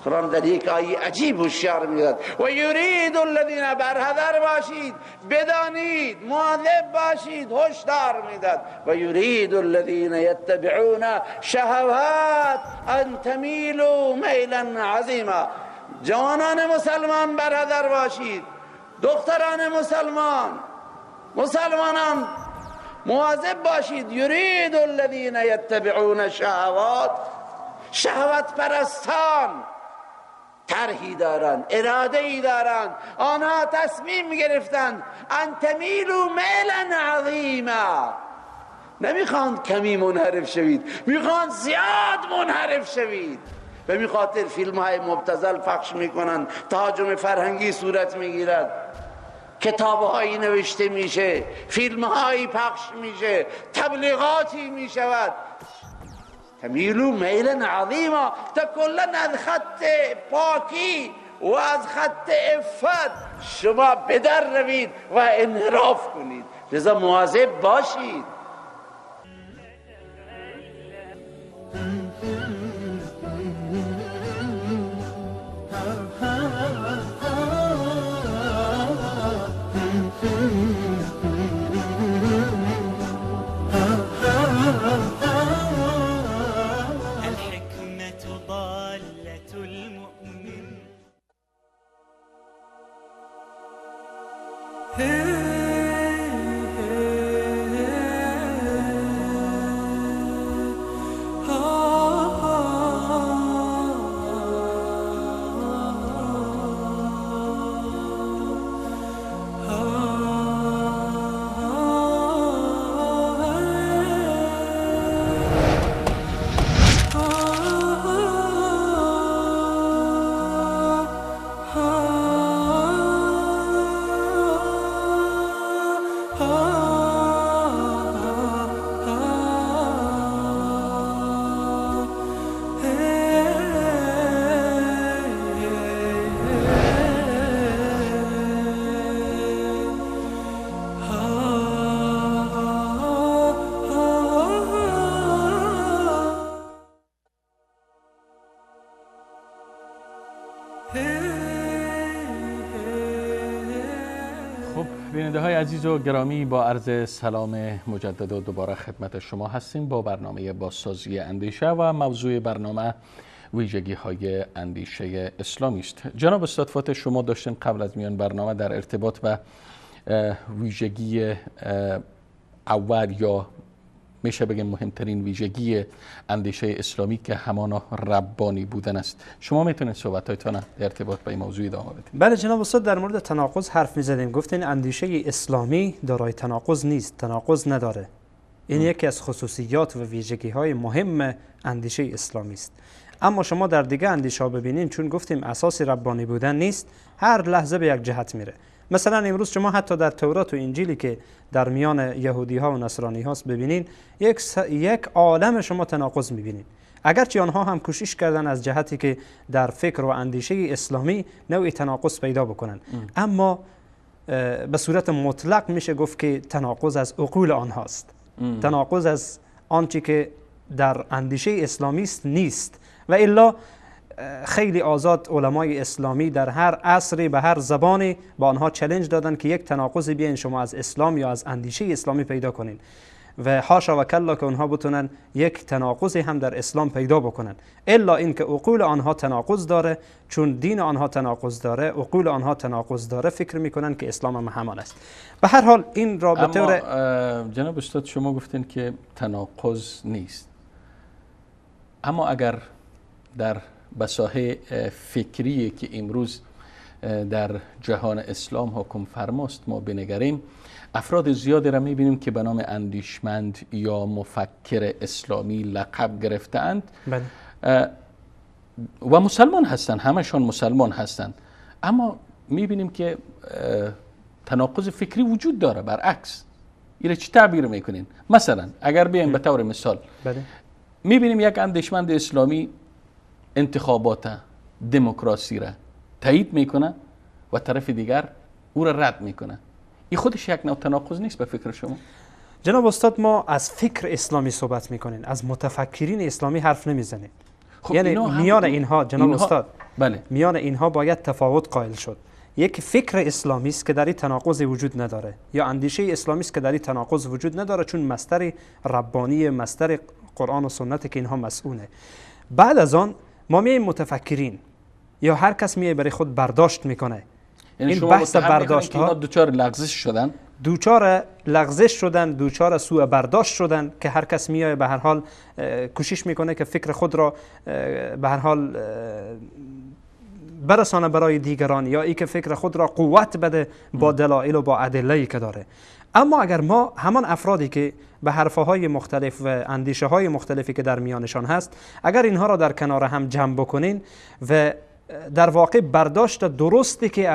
قرآن در یک آیه عجیب هوشیار میاد و یرید الذین، برحذر باشید، بدانید، مؤدب باشید، هشدار میداد و یرید الذین یتبعون شهوات ان تمیلوا میلا عظیما. جوانان مسلمان برحذر باشید، دختران مسلمانان مواظب باشید. یرید الذین یتبعون شهوات، شهوت پرستان طرحی دارند، اراده ای دارند، آنها تصمیم گرفتند ان تمیلوا میلا عظیما. نمیخواند کمی منحرف شوید، میخواند زیاد منحرف شوید. به می خاطر فیلم های مبتذل پخش میکنن، تهاجم فرهنگی صورت میگیرد، کتاب هایی نوشته میشه، فیلم هایی پخش میشه، تبلیغاتی میشود. تمیلوا میلا عظیما، تا کلا از خط پاکی و از خط عفت شما بدر روید و انحراف کنید. لذا مواظب باشید. شنونده های عزیز و گرامی، با عرض سلام مجدد و دوباره خدمت شما هستیم با برنامه بازسازی اندیشه و موضوع برنامه ویژگی های اندیشه اسلامی است. جناب استاد فاتح، شما داشتین قبل از میان برنامه در ارتباط به ویژگی اول یا میشه بگیم مهمترین ویژگی اندیشه اسلامی که همانا ربانی بودن است، شما میتونید صحبت‌هایتان در ارتباط با این موضوع ادامه بدید؟ بله جناب استاد، در مورد تناقض حرف می‌زدیم، گفتین اندیشه اسلامی دارای تناقض نیست، تناقض نداره. این یکی از خصوصیات و ویژگی‌های مهم اندیشه اسلامی است. اما شما در دیگه اندیشه ببینین، چون گفتیم اساس ربانی بودن نیست، هر لحظه به یک جهت میره. مثلا امروز شما حتی در تورات و انجیلی که در میان یهودی ها و نصرانی هاست ببینین، یک عالم شما تناقض میبینین. اگرچه آنها هم کوشش کردن از جهتی که در فکر و اندیشه اسلامی نوعی تناقض پیدا بکنن، اما به صورت مطلق میشه گفت که تناقض از عقول آنهاست. تناقض از آنچه که در اندیشه اسلامی است نیست. و الا خیلی آزاد علمای اسلامی در هر عصری به هر زبانی با آنها چالش دادن که یک تناقضی بیاین شما از اسلام یا از اندیشه اسلامی پیدا کنین، و حاشا و کلا که اونها بتونن یک تناقضی هم در اسلام پیدا بکنن، الا اینکه عقول آنها تناقض داره. چون دین آنها تناقض داره، عقول آنها تناقض داره، فکر میکنن که اسلام هم همان است. به هر حال این را به طور جناب استاد شما گفتین که تناقض نیست، اما اگر در بساحه فکری که امروز در جهان اسلام حکم فرماست ما بنگریم، افراد زیادی را میبینیم که به نام اندیشمند یا مفکر اسلامی لقب گرفتند و مسلمان هستند، همشان مسلمان هستند، اما میبینیم که تناقض فکری وجود داره. برعکس این چی تعبیر میکنین؟ مثلا اگر بیایم به طور مثال میبینیم یک اندیشمند اسلامی انتخابات دموکراسی را تایید میکنه و طرف دیگر او را رد میکنه. این خودش یک نوع تناقض نیست به فکر شما؟ جناب استاد، ما از فکر اسلامی صحبت میکنیم، از متفکرین اسلامی حرف نمیزنیم. خب یعنی میان اینها جناب استاد، بله، میان اینها باید تفاوت قائل شد. یک فکر اسلامی است که در این تناقض وجود نداره، یا اندیشه اسلامی است که در این تناقض وجود نداره، چون مصدر ربانی، مصدر قرآن و سنت که اینها مسئوله. بعد از آن ما میایم متفکرین یا هر کس میای برای خود برداشت میکنه. یعنی این شما بحث برداشت ها دوچار لغزش شدن، دوچار سوء برداشت شدن که هر کس میای به هر حال کوشش میکنه که فکر خود را به هر حال برسانه برای دیگران، یا ای که فکر خود را قوت بده با دلایل و با ادله‌ای که داره. اما اگر ما همان افرادی که به حرفهای مختلف و اندیشه های مختلفی که در میانشان هست، اگر اینها را در کنار هم جمع بکنین و در واقع برداشت درستی که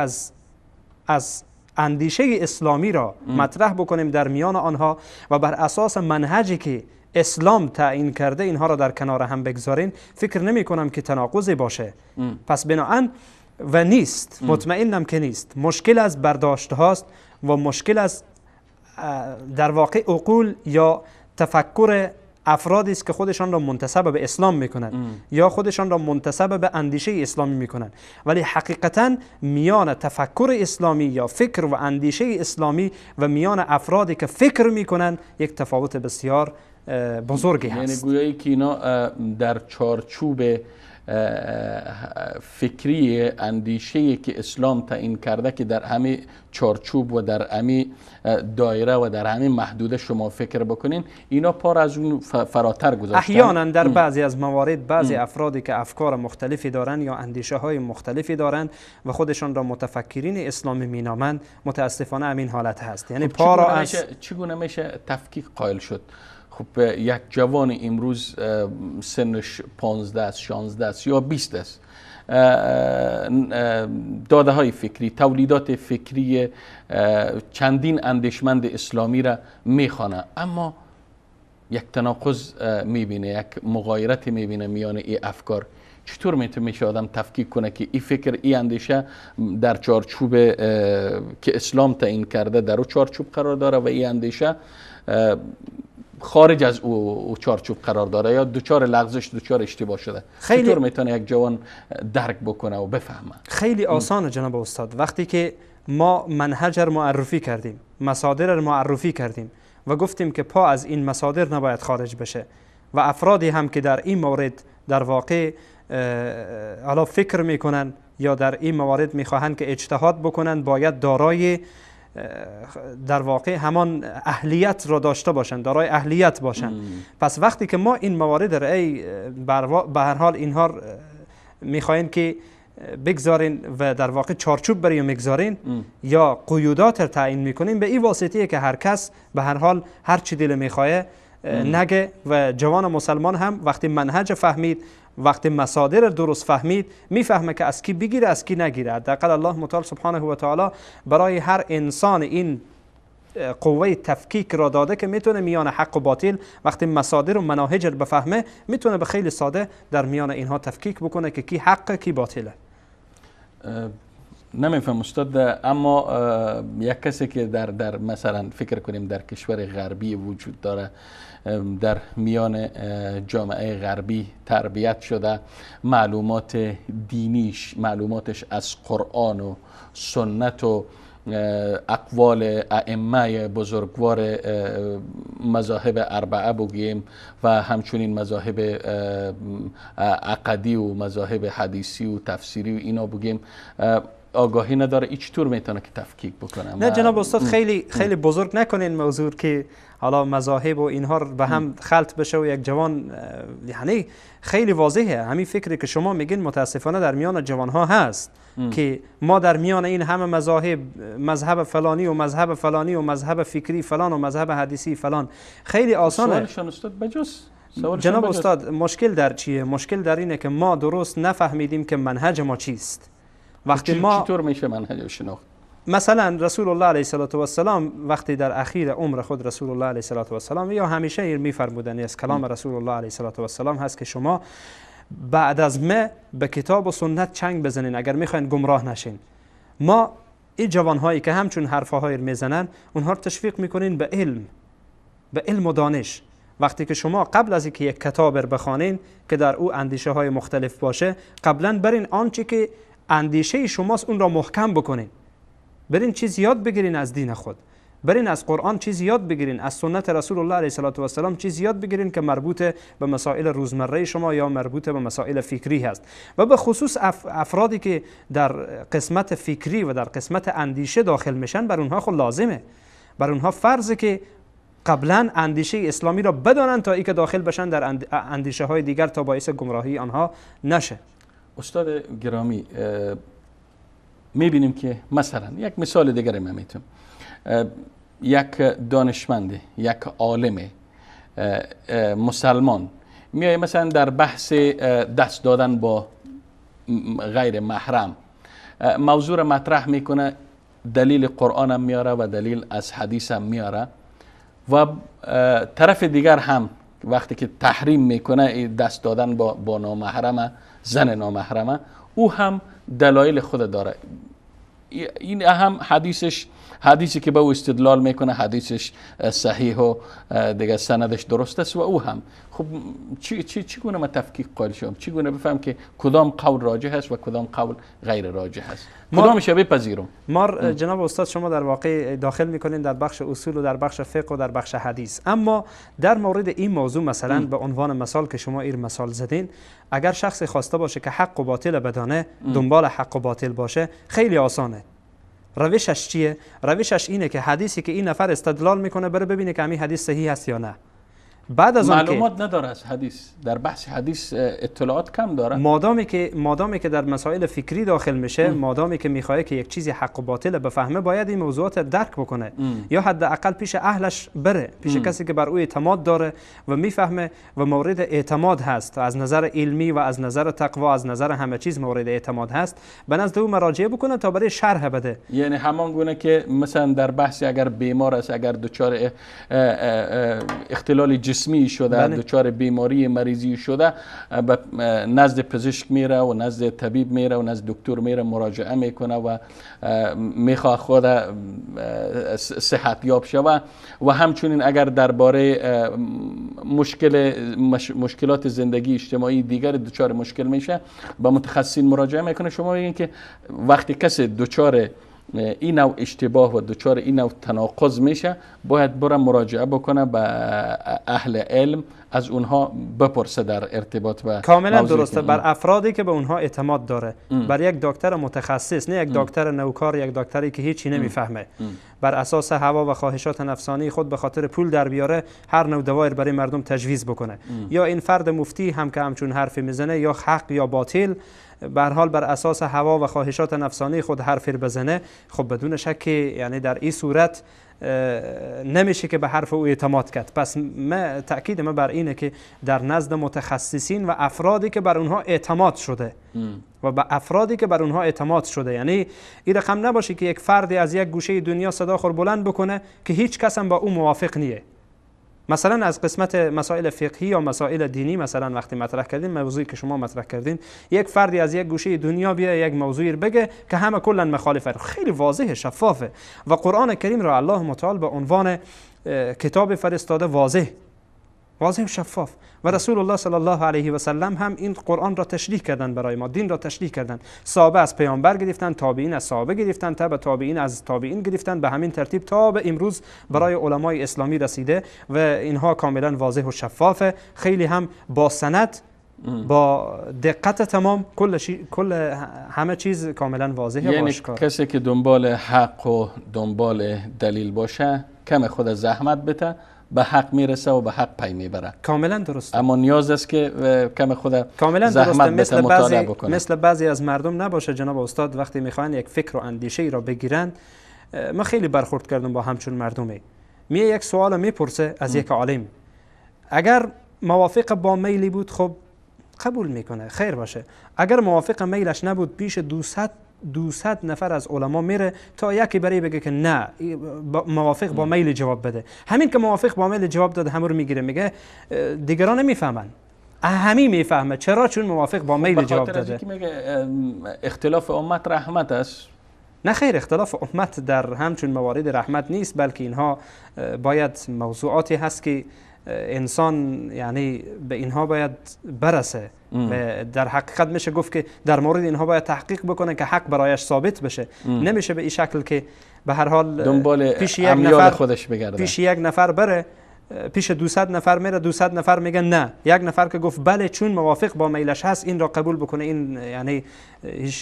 از اندیشه اسلامی را مطرح بکنیم در میان آنها و بر اساس منهجی که اسلام تعیین کرده اینها را در کنار هم بگذارین، فکر نمی کنم که تناقضی باشه. پس بنابراین و نیست، مطمئنم که نیست. مشکل از برداشت هاست و مشکل از در واقع عقول یا تفکر افرادی است که خودشان را منتسب به اسلام میکنن یا خودشان را منتسب به اندیشه اسلامی میکنن، ولی حقیقتا میان تفکر اسلامی یا فکر و اندیشه اسلامی و میان افرادی که فکر میکنن یک تفاوت بسیار بزرگی هست. یعنی گویایی که اینا در چارچوب فکری اندیشه‌ای که اسلام تعیین کرده که در همه چارچوب و در همه دایره و در همه محدوده شما فکر بکنین، اینا پار از اون فراتر گذاشتن. احیانا در بعضی از موارد بعضی افرادی که افکار مختلفی دارن یا اندیشه های مختلفی دارن و خودشان را متفکرین اسلامی مینامند، متاسفانه همین حالت هست. یعنی پارا از چگونه میشه تفکیک قائل شد؟ خب یک جوان امروز سنش 15 است، 16 است یا 20 است، داده های فکری، تولیدات فکری چندین اندیشمند اسلامی را میخوانه، اما یک تناقض میبینه، یک مغایرت میبینه میان این افکار. چطور میشه آدم تفکیک کنه که این فکر، این اندیشه در چارچوب که اسلام تعیین کرده در او چارچوب قرار داره و این اندیشه خارج از او چارچوب قرار داره یا دوچار لغزش، دوچار اشتباه شده؟ چطور میتونه یک جوان درک بکنه و بفهمه؟ خیلی آسانه جناب استاد. وقتی که ما منهج را معرفی کردیم، مصادر را معرفی کردیم و گفتیم که پا از این مصادر نباید خارج بشه و افرادی هم که در این مورد در واقع حالا فکر میکنن یا در این موارد میخواهند که اجتهاد بکنن باید دارای در واقع همان اهلیت را داشته باشند، دارای اهلیت باشند. پس وقتی که ما این موارد را به هر حال اینها میخواین که بگذارین و در واقع چارچوب برای میگذارین یا قیودات را تعیین میکنین، به این واسطه که هر کس به هر حال هر چی دل میخواه نگه و جوان مسلمان هم وقتی منهج فهمید، وقتی مصادر درست فهمید، میفهمه که از کی بگیره از کی نگیره. حداقل الله متعال سبحانه و تعالی برای هر انسان این قوه تفکیک را داده که میتونه میان حق و باطل وقتی مصادر و مناهج رو بفهمه میتونه به خیلی ساده در میان اینها تفکیک بکنه که کی حق کی باطله. نمیفهم استاد، اما یک کسی که در مثلا فکر کنیم در کشور غربی وجود داره، در میان جامعه غربی تربیت شده، معلومات دینیش، معلوماتش از قرآن و سنت و اقوال ائمه بزرگوار مذاهب اربعه بگیم و همچنین مذاهب عقدی و مذاهب حدیثی و تفسیری و اینا بگیم، آگاهی نداره، ایچ طور میتونه که تفکیک بکنه. نه جناب استاد، خیلی بزرگ نکنین موضوع که حالا مذاهب و اینها به هم خلط بشه و یک جوان، یعنی خیلی واضحه همین فکری که شما میگین متاسفانه در میان جوانها هست که ما در میان این همه مذاهب، مذهب فلانی و مذهب فلانی و مذهب فکری فلان و مذهب حدیثی فلان، خیلی آسانه. سوالشان استاد بجز جناب استاد مشکل در چیه؟ مشکل در اینه که ما درست نفهمیدیم که منهج ما چیست. وقتی ما چطور میشه منهج شناخت؟ مثلا رسول الله علیه السلام وقتی در اخیر عمر خود رسول الله علیه السلام یا همیشه میفرمودن از کلام رسول الله علیه السلام هست که شما بعد از ما به کتاب و سنت چنگ بزنین اگر میخواین گمراه نشین. ما این جوانهایی که همچون حرفهای میزنن اونها رو تشویق میکنین به علم و دانش. وقتی که شما قبل از اینکه یک کتاب بخوانین که در او اندیشه های مختلف باشه، قبلا برین آنچه که اندیشه شماست اون را محکم بکنین، برین چیز یاد بگیرین از دین خود، برین از قرآن چیز یاد بگیرین، از سنت رسول الله علیه السلام چیز یاد بگیرین که مربوط به مسائل روزمره شما یا مربوط به مسائل فکری هست. و به خصوص افرادی که در قسمت فکری و در قسمت اندیشه داخل میشن، بر اونها خود لازمه، بر اونها فرضه که قبلا اندیشه اسلامی را بدانند تا اینکه داخل بشن در اندیشه های دیگر تا باعث گمراهی آنها نشه. استاد گرامی، میبینیم که مثلا یک مثال دیگر من میتونم، یک دانشمند، یک عالم مسلمان میایه مثلا در بحث دست دادن با غیر محرم موضوع مطرح میکنه، دلیل قرآن هم میاره و دلیل از حدیث هم میاره و طرف دیگر هم وقتی که تحریم میکنه دست دادن با نامحرمه، زن نامحرمه، او هم دلایل خود داره. این هم حدیثی که به او استدلال میکنه حدیثش صحیح و دیگه سندش درست است و او هم. خب چگونه ما تفکیک قائل شوم؟ چگونه بفهم که کدام قول راجح است و کدام قول غیر راجح است؟ کدامش بپذیرم؟ ما جناب استاد شما در واقع داخل میکنین در بخش اصول و در بخش فقه و در بخش حدیث، اما در مورد این موضوع مثلا به عنوان مثال که شما این مثال زدین، اگر شخصی خواسته باشه که حق و باطل بدانه، دنبال حق و باطل باشه، خیلی آسانه. روشش چیه؟ روشش اینه که حدیثی که این نفر استدلال میکنه بره ببینه که همین حدیث صحیح هست یا نه. بعد از معلومات نداره از حدیث، در بحث حدیث اطلاعات کم داره. مادامی که در مسائل فکری داخل میشه، مادامی که میخواد که یک چیزی حق و باطل بفهمه، باید این موضوعات درک بکنه یا حداقل پیش اهلش بره، پیش کسی که بر او اعتماد داره و میفهمه و مورد اعتماد هست، از نظر علمی و از نظر تقوا، از نظر همه چیز مورد اعتماد هست، به نزد او مراجعه بکنه تا برای شرح بده. یعنی همان گونه که مثلا در بحث اگر بیمار است، اگر دچار اختلال جسمی شده، دچار بیماری مریضی شده، نزد پزشک میره و نزد طبیب میره و نزد دکتر میره، مراجعه میکنه و میخواد خود صحت یاب شوه. و همچنین اگر درباره مشکلات زندگی اجتماعی دیگر دچار مشکل میشه، با متخصصین مراجعه میکنه. شما میگین که وقتی کسی دچار این نوع اشتباه و دچار این نوع تناقض میشه، باید بره مراجعه بکنه به اهل علم، از اونها بپرسه در ارتباط به کاملا درسته. بر افرادی که به اونها اعتماد داره، بر یک دکتر متخصص، نه یک دکتر نوکار، یک دکتری که هیچی نمیفهمه، بر اساس هوا و خواهشات نفسانی خود به خاطر پول در بیاره هر نوع دوای برای مردم تجویز بکنه. یا این فرد مفتی هم که همچون حرفی میزنه، یا حق یا باطل، به هر حال بر اساس هوا و خواهشات نفسانی خود حرفی بزنه، خب بدون شک یعنی در این صورت نمیشه که به حرف او اعتماد کرد. پس تأکید ما بر اینه که در نزد متخصصین و افرادی که بر اونها اعتماد شده و به افرادی که بر اونها اعتماد شده، یعنی این رقم نباشه که یک فردی از یک گوشه دنیا صدا خور بلند بکنه که هیچ کس هم با او موافق نیه. مثلا از قسمت مسائل فقهی یا مسائل دینی مثلا وقتی مطرح کردین، موضوعی که شما مطرح کردین، یک فردی از یک گوشه دنیا بیا یک موضوعی بگه که همه کلا مخالفه، خیلی واضح شفافه و قرآن کریم را الله متعال به عنوان کتاب فرستاده، واضح و شفاف، و رسول الله صلی الله علیه و سلم هم این قرآن را تشریح کردن، برای ما دین را تشریح کردن. صحابه از پیامبر گرفتن، تابعین از صحابه گرفتن، تبع تابعین از تابعین گرفتن، به همین ترتیب تا به امروز برای علمای اسلامی رسیده و اینها کاملا واضح و شفافه، خیلی هم با سند، با دقت تمام، کل همه چیز کاملا واضحه. یعنی کسی که دنبال حق و دنبال دلیل باشه، کم خود زحمت بده، به حق میرسه و به حق پی میبره. کاملا درسته. اما نیاز است که کم خود کاملا زحمت بده، مطالعه بکنه. مثل بعضی از مردم نباشه جناب استاد، وقتی میخوان یک فکر و اندیشه ای را بگیرن، ما خیلی برخورد کردم با همچون مردمی، یک سوال میپرسه از یک عالم، اگر موافق با میلی بود خب قبول میکنه، خیر باشه. اگر موافق میلش نبود، پیش 200 نفر از علما میره تا یکی برای بگه که نه موافق با میل جواب بده. همین که موافق با میل جواب داده، همه رو میگیره، میگه دیگران نمیفهمن، همین میفهمه. چرا؟ چون موافق با میل جواب داده. میگه اختلاف امت رحمت است. نه خیر، اختلاف امت در همچون موارد رحمت نیست، بلکه اینها باید موضوعاتی هست که انسان یعنی به اینها باید برسه و در حقیقت میشه گفت که در مورد اینها باید تحقیق بکنه که حق برایش ثابت بشه. نمیشه به این شکل که به هر حال دنبال پیش یک نفر خودش بگرده، پیش یک نفر بره، پیش 200 نفر میره، 200 نفر میگن نه، یک نفر که گفت بله چون موافق با میلش هست این را قبول بکنه. این یعنی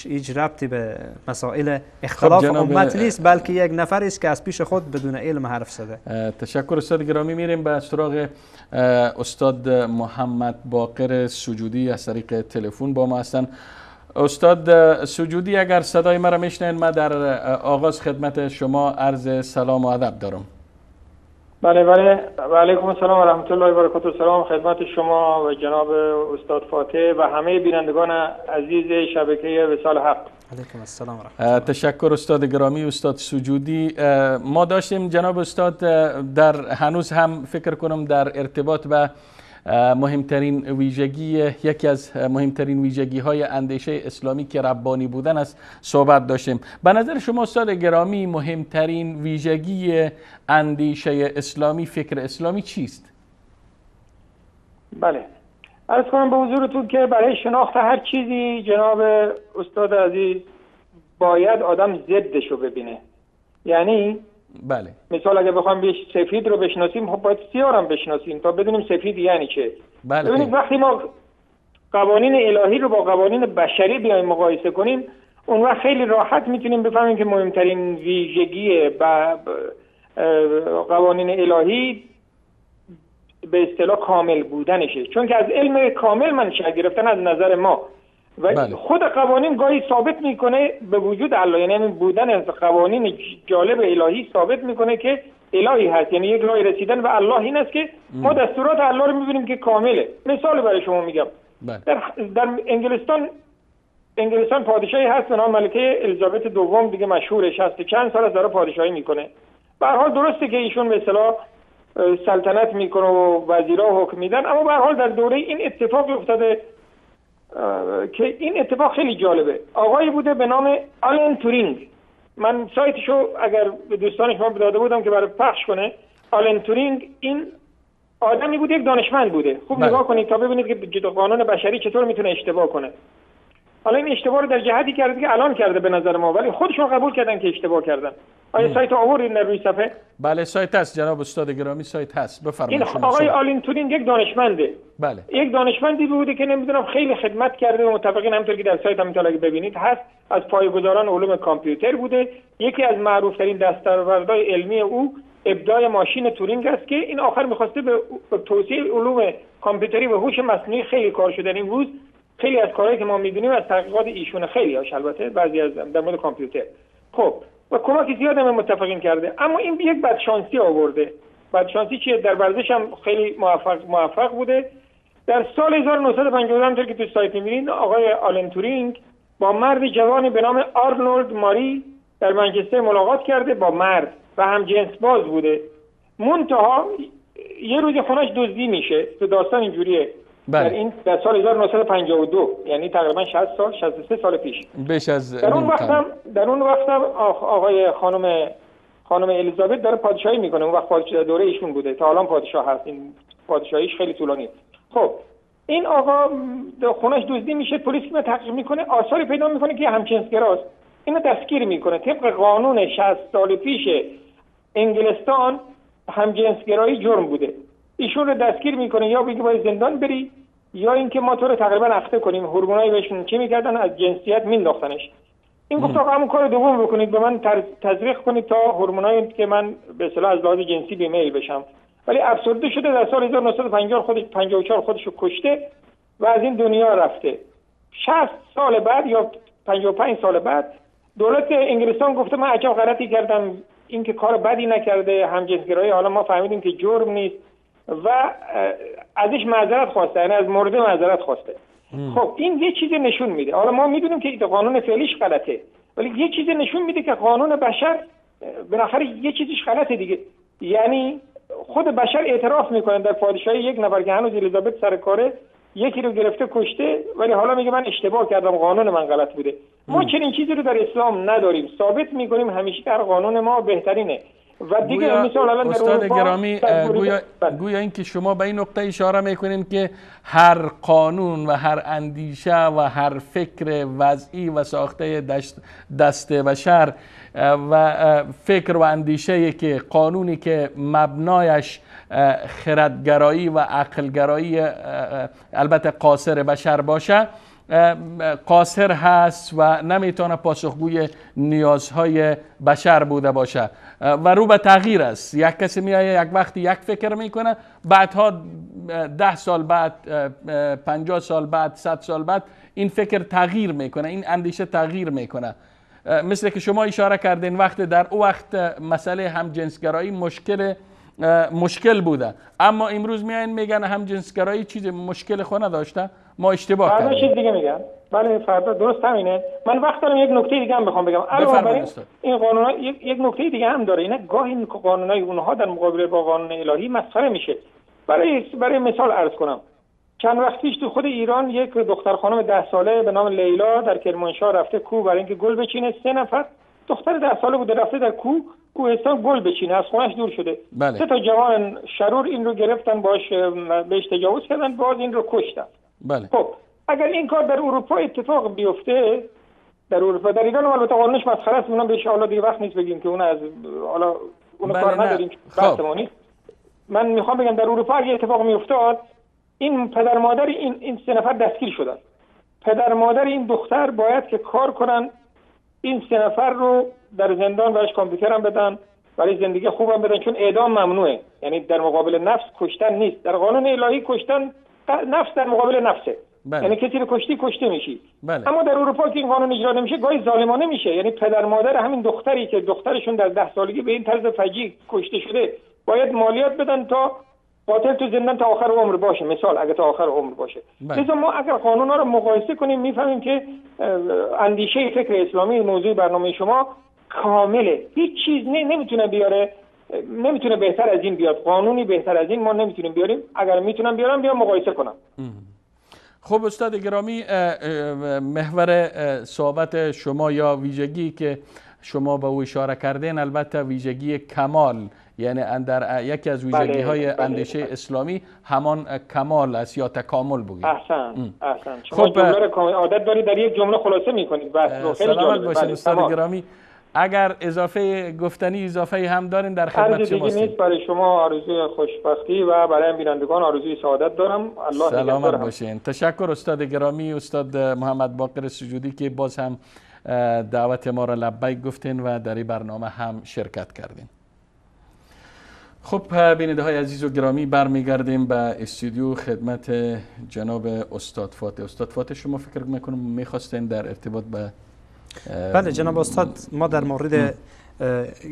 هیچ ربطی به مسائل اختلاف امت نیست، بلکه یک نفر است که از پیش خود بدون علم حرف زده. تشکر استاد گرامی. میریم به سراغ استاد محمد باقر سجودی از طریق تلفن با ما هستن. استاد سجودی، اگر صدای مرا میشنین، ما در آغاز خدمت شما عرض سلام و ادب دارم. بله و علیکم السلام و رحمت الله و برکاته. سلام خدمت شما و جناب استاد فاتح و همه بینندگان عزیز شبکه وصال حق. علیکم السلام و رحمت الله. تشکر استاد گرامی. استاد سجودی، ما داشتیم جناب استاد در هنوز هم فکر کنم در ارتباط به مهمترین ویژگی، یکی از مهمترین ویژگی های اندیشه اسلامی که ربانی بودن است صحبت داشتیم. به نظر شما استاد گرامی مهمترین ویژگی اندیشه اسلامی، فکر اسلامی چیست؟ بله، عرض کنم به حضورتون که برای شناخت هر چیزی جناب استاد عزیز باید آدم ضدشو ببینه. یعنی بله، مثال اگه بخوام سفید رو بشناسیم، خب باید سیاه هم بشناسیم تا بدونیم سفید یعنی چه. بله. ببینید وقتی ما قوانین الهی رو با قوانین بشری بیایم مقایسه کنیم، اون وقت خیلی راحت میتونیم بفهمیم که مهمترین ویژگی قوانین الهی به اصطلاح کامل بودنشه، چون که از علم کامل منشأ گرفتن از نظر ما و بله. خود قوانین گاهی ثابت میکنه به وجود الله، یعنی بودن از قوانین جالب الهی ثابت میکنه که الهی هست، یعنی یک راه رسیدن و الله این است که ما دستورات الله رو میبینیم که کامله. مثال برای شما میگم، بله. در انگلستان پادشاهی هست به نام ملکه الیزابت دوم، دیگه مشهورش هست، چند سال از داره پادشاهی میکنه. به هر حال درسته که ایشون به اصطلاح سلطنت میکنه و وزیرا حکم میدن، اما به هر حال در دوره این اتفاق افتاده که این اتفاق خیلی جالبه. آقایی بوده به نام آلن تورینگ، من سایتشو اگر به دوستان شما داده بودم که برای پخش کنه. آلن تورینگ این آدمی بود، یک دانشمند بوده. خوب نگاه کنید تا ببینید که قانون بشری چطور میتونه اشتباه کنه. حالا این اشتباه رو در جهتی کرده که الان کرده به نظر ما، ولی خودشون قبول کردن که اشتباه کردن. آیا سایت آوردین در روی صفحه؟ بله سایت هست جناب استاد گرامی، سایت هست، بفرمایید. این آقای آلن تورینگ یک دانشمنده. بله. یک دانشمندی بوده که نمیدونم خیلی خدمت کرده و متفقین، همونطور که در سایت هم میتونید ببینید هست، از پایه‌گذاران علوم کامپیوتر بوده. یکی از معروف‌ترین دستاوردهای علمی او ابداع ماشین تورینگ است که این آخر می‌خواسته به توسعه علوم کامپیوتری و هوش مصنوعی خیلی کار شده. این روز خیلی از کارهایی که ما می‌دونیم از تحقیقات ایشون، خیلی هاش البته بعضی از در مورد کامپیوتر. خب و کمک زیاد هم متفقین کرده، اما این یک بدشانسی آورده. بدشانسی چیه؟ در ورزش هم خیلی موفق بوده. در سال 1952 همونطور که تو سایت می‌بینید آقای آلن تورینگ با مرد جوانی به نام آرنولد ماری در منچستر ملاقات کرده، با مرد و هم جنس باز بوده. منتها یه روز خونش دزدی میشه. تو داستان اینجوریه. بله. در سال 1952 یعنی تقریبا 60 سال 63 سال پیش. بیش از در اون وقت هم آقای خانم الیزابت داره پادشاهی میکنه. اون وقت پادشاه دوره ایشون بوده، تا الان پادشاه هست. این پادشاهیش خیلی طولانیه. خب این آقا خونش دزدی میشه، پلیس که تحقیق میکنه آثاری پیدا میکنه که همجنسگراست. اینو دستگیر میکنه. طبق قانون 60 سال پیش انگلستان همجنسگرایی جرم بوده. ایشون رو دستگیر میکنه، یا بگه باید زندان بری یا اینکه ما تو رو تقریبا اخته کنیم. هورمونایی بهشون چی میکردن؟ از جنسیت مینداختنش. این گفت آقا همون کار دوم بکنید، به من تزریق کنید تا هورمونایی که من به اصطلاح از لحاظ جنسی بیمیل بشم. ولی افسرده شده، در سال 1954 خودش رو کشته و از این دنیا رفته. 60 سال بعد یا 55 سال بعد دولت انگلستان گفته من عجب غلطی کردم، این که کار بدی نکرده، همجنسگرایی حالا ما فهمیدیم که جرم نیست و ازش معذرت خواسته، یعنی از مورد معذرت خواسته. خب این یه چیزی نشون میده. حالا ما میدونیم که قانون فعلیش غلطه، ولی یه چیزی نشون میده که قانون بشر بالاخره یه چیزیش غلطه دیگه. یعنی خود بشر اعتراف میکنه در پادشاهی یک نفر که هنوز الیزابت سر کاره یکی رو گرفته کشته، ولی حالا میگه من اشتباه کردم، قانون من غلط بوده. ما چنین چیزی رو در اسلام نداریم. ثابت میکنیم همیشه در قانون ما بهترینه. و دیگه مثال الان استاد گرامی گویا این که شما به این نقطه اشاره میکنین که هر قانون و هر اندیشه و هر فکر وضعی و ساخته دست بشر و فکر و اندیشه که قانونی که مبنایش خردگرایی و عقلگرایی البته قاصر بشر باشه قاصر هست و نمیتونه پاسخگوی نیازهای بشر بوده باشه و رو به تغییر است. یک کسی میایه یک وقتی یک فکر میکنه، بعدها 10 سال بعد 50 سال بعد 100 سال بعد این فکر تغییر میکنه، این اندیشه تغییر میکنه. مثل که شما اشاره کردین وقت در او وقت مسئله همجنسگرایی مشکل بوده، اما امروز میاین میگن همجنسگرایی چیز مشکل خو نداشته، ما اشتباه کردیم. فردا چیز دیگه میگن. بله فردا درست همینه. من وقت دارم یک نکته دیگه هم بخوام بگم. علاوه این قانونا یک نکته دیگه هم داره. اینا گاهی قانونای اونها در مقابله با قانون الهی مسخره میشه. برای مثال عرض کنم. چند وقت پیش تو خود ایران یک دختر خانم 10 ساله به نام لیلا در کرمانشاه رفته کوه برای اینکه گل بچینه. 3 نفر دختر 10 ساله بوده رفته در کوهستان گل بچینه، از خونش دور شده. 3 تا جوان شرور این رو گرفتن، بهش تجاوز کردن، باز این رو کشتن. بله. خب اگر این کار در اروپا اتفاق بیفته، در اروپا، در ایران البته قانونش مسخره است، اونم بهش حالا دیگه وقت نیست بگیم که اون از حالا اون کار نداریم، بحثمون. من میخوام بگم در اروپا اگه اتفاق میافتاد، این پدر مادر این 3 نفر دستگیر شدن. پدر مادر این دختر باید که کار کنن، این 3 نفر رو در زندان براش کامپیوتر هم بدن، برای زندگی خوبم بدن، چون اعدام ممنوعه. یعنی در مقابل نفس کشتن نیست. در قانون الهی کشتن نفس در مقابل نفسه. بله. یعنی کسی رو کشته میشی. بله. اما در اروپا که این قانون اجرا نمیشه، گاهی ظالمانه میشه. یعنی پدر مادر همین دختری که دخترشون در 10 سالگی به این طرز فجیع کشته شده باید مالیات بدن تا قاتل تو زندان تا آخر عمر باشه، مثال اگه تا آخر عمر باشه. لذا ما اگر قانونا رو مقایسه کنیم میفهمیم که اندیشه فکر اسلامی موضوع برنامه شما کامله. هیچ چیز نمیتونه بیاره، نمیتونه بهتر از این بیاد. قانونی بهتر از این ما نمیتونیم بیاریم. اگر میتونم بیارم بیا مقایسه کنم. خب استاد گرامی، محور صحبت شما یا ویژگی که شما به او اشاره کردین البته ویژگی کمال، یعنی در یکی از ویژگی های اندیشه اسلامی همان کمال است یا تکامل بگید. احسن. شما جمله رو عادت دارید در یک جمله خلاصه میکنید. بس سلامت باشید استاد گرامی. اگر اضافه گفتنی اضافه هم دارین در خدمت شما هستیم. نیست. برای شما آرزوی خوشبختی و برای بینندگان آرزوی سعادت دارم. الله سلامت باشین. تشکر استاد گرامی، استاد محمد باقر سجودی که باز هم دعوت ما را لبیک گفتین و در این برنامه هم شرکت کردین. خب بیننده های عزیز و گرامی، برمیگردیم به استودیو خدمت جناب استاد فاتح. استاد فاتح، شما فکر میکنم میخواستین در ارتباط به بله جناب استاد، ما در مورد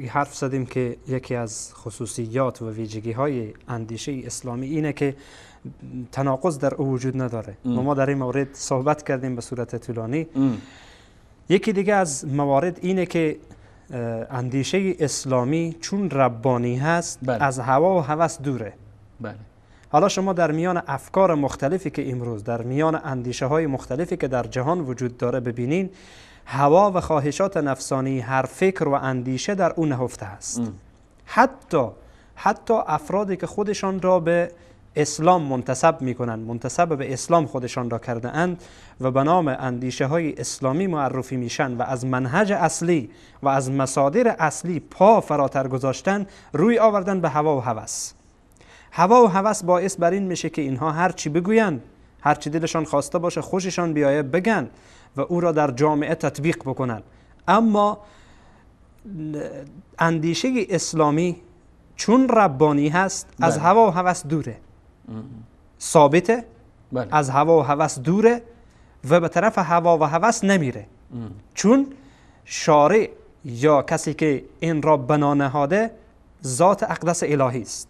حرف زدیم که یکی از خصوصیات و ویژگی های اندیشه اسلامی اینه که تناقض در او وجود نداره و ما در این مورد صحبت کردیم به صورت طولانی. یکی دیگه از موارد اینه که اندیشه اسلامی چون ربانی هست از هوا و هوس دوره. حالا شما در میان افکار مختلفی که امروز در میان اندیشه های مختلفی که در جهان وجود داره ببینین، هوا و خواهشات نفسانی هر فکر و اندیشه در اون نهفته است. حتی افرادی که خودشان را به اسلام منتسب میکنن، منتسب به اسلام خودشان را کرده اند و به نام اندیشه های اسلامی معرفی میشن و از منهج اصلی و از مصادر اصلی پا فراتر گذاشتن، روی آوردن به هوا و هوس. هوا و هوس باعث بر این میشه که اینها هر چی بگوین، هر چی دلشان خواسته باشه، خوششان بیایه بگن و او را در جامعه تطبیق بکنن. اما اندیشه اسلامی چون ربانی هست از هوا و هوس دوره، ثابته، از هوا و هوس دوره و به طرف هوا و هوس نمیره. چون شارع یا کسی که این را بنا نهاده ذات اقدس الهی است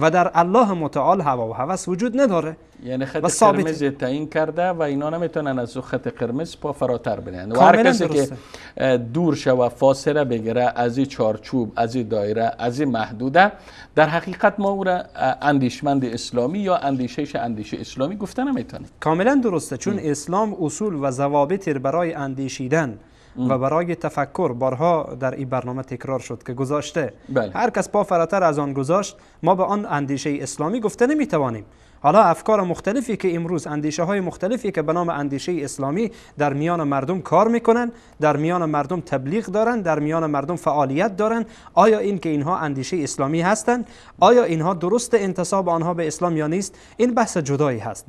و در الله متعال هوا و هوس وجود نداره. یعنی خط قرمز تعیین کرده و اینا نمیتونن از خط قرمز پا فراتر برن و هر کسی که دور شه و فاصله بگیره از این چارچوب، از این دایره، از این محدوده، در حقیقت ما او را اندیشمند اسلامی یا اندیشه اسلامی گفته نمیتونیم. کاملا درسته، چون اسلام اصول و ضوابط برای اندیشیدن و برای تفکر بارها در این برنامه تکرار شد که گذاشته. هر کس پا فراتر از آن گذاشت، ما به آن اندیشه اسلامی گفته نمیتوانیم. حالا افکار مختلفی که امروز، اندیشه های مختلفی که به نام اندیشه اسلامی در میان مردم کار میکنن، در میان مردم تبلیغ دارن، در میان مردم فعالیت دارن، آیا این که اینها اندیشه اسلامی هستند؟ آیا اینها درست انتساب آنها به اسلام یا نیست؟ این بحث جدایی هست.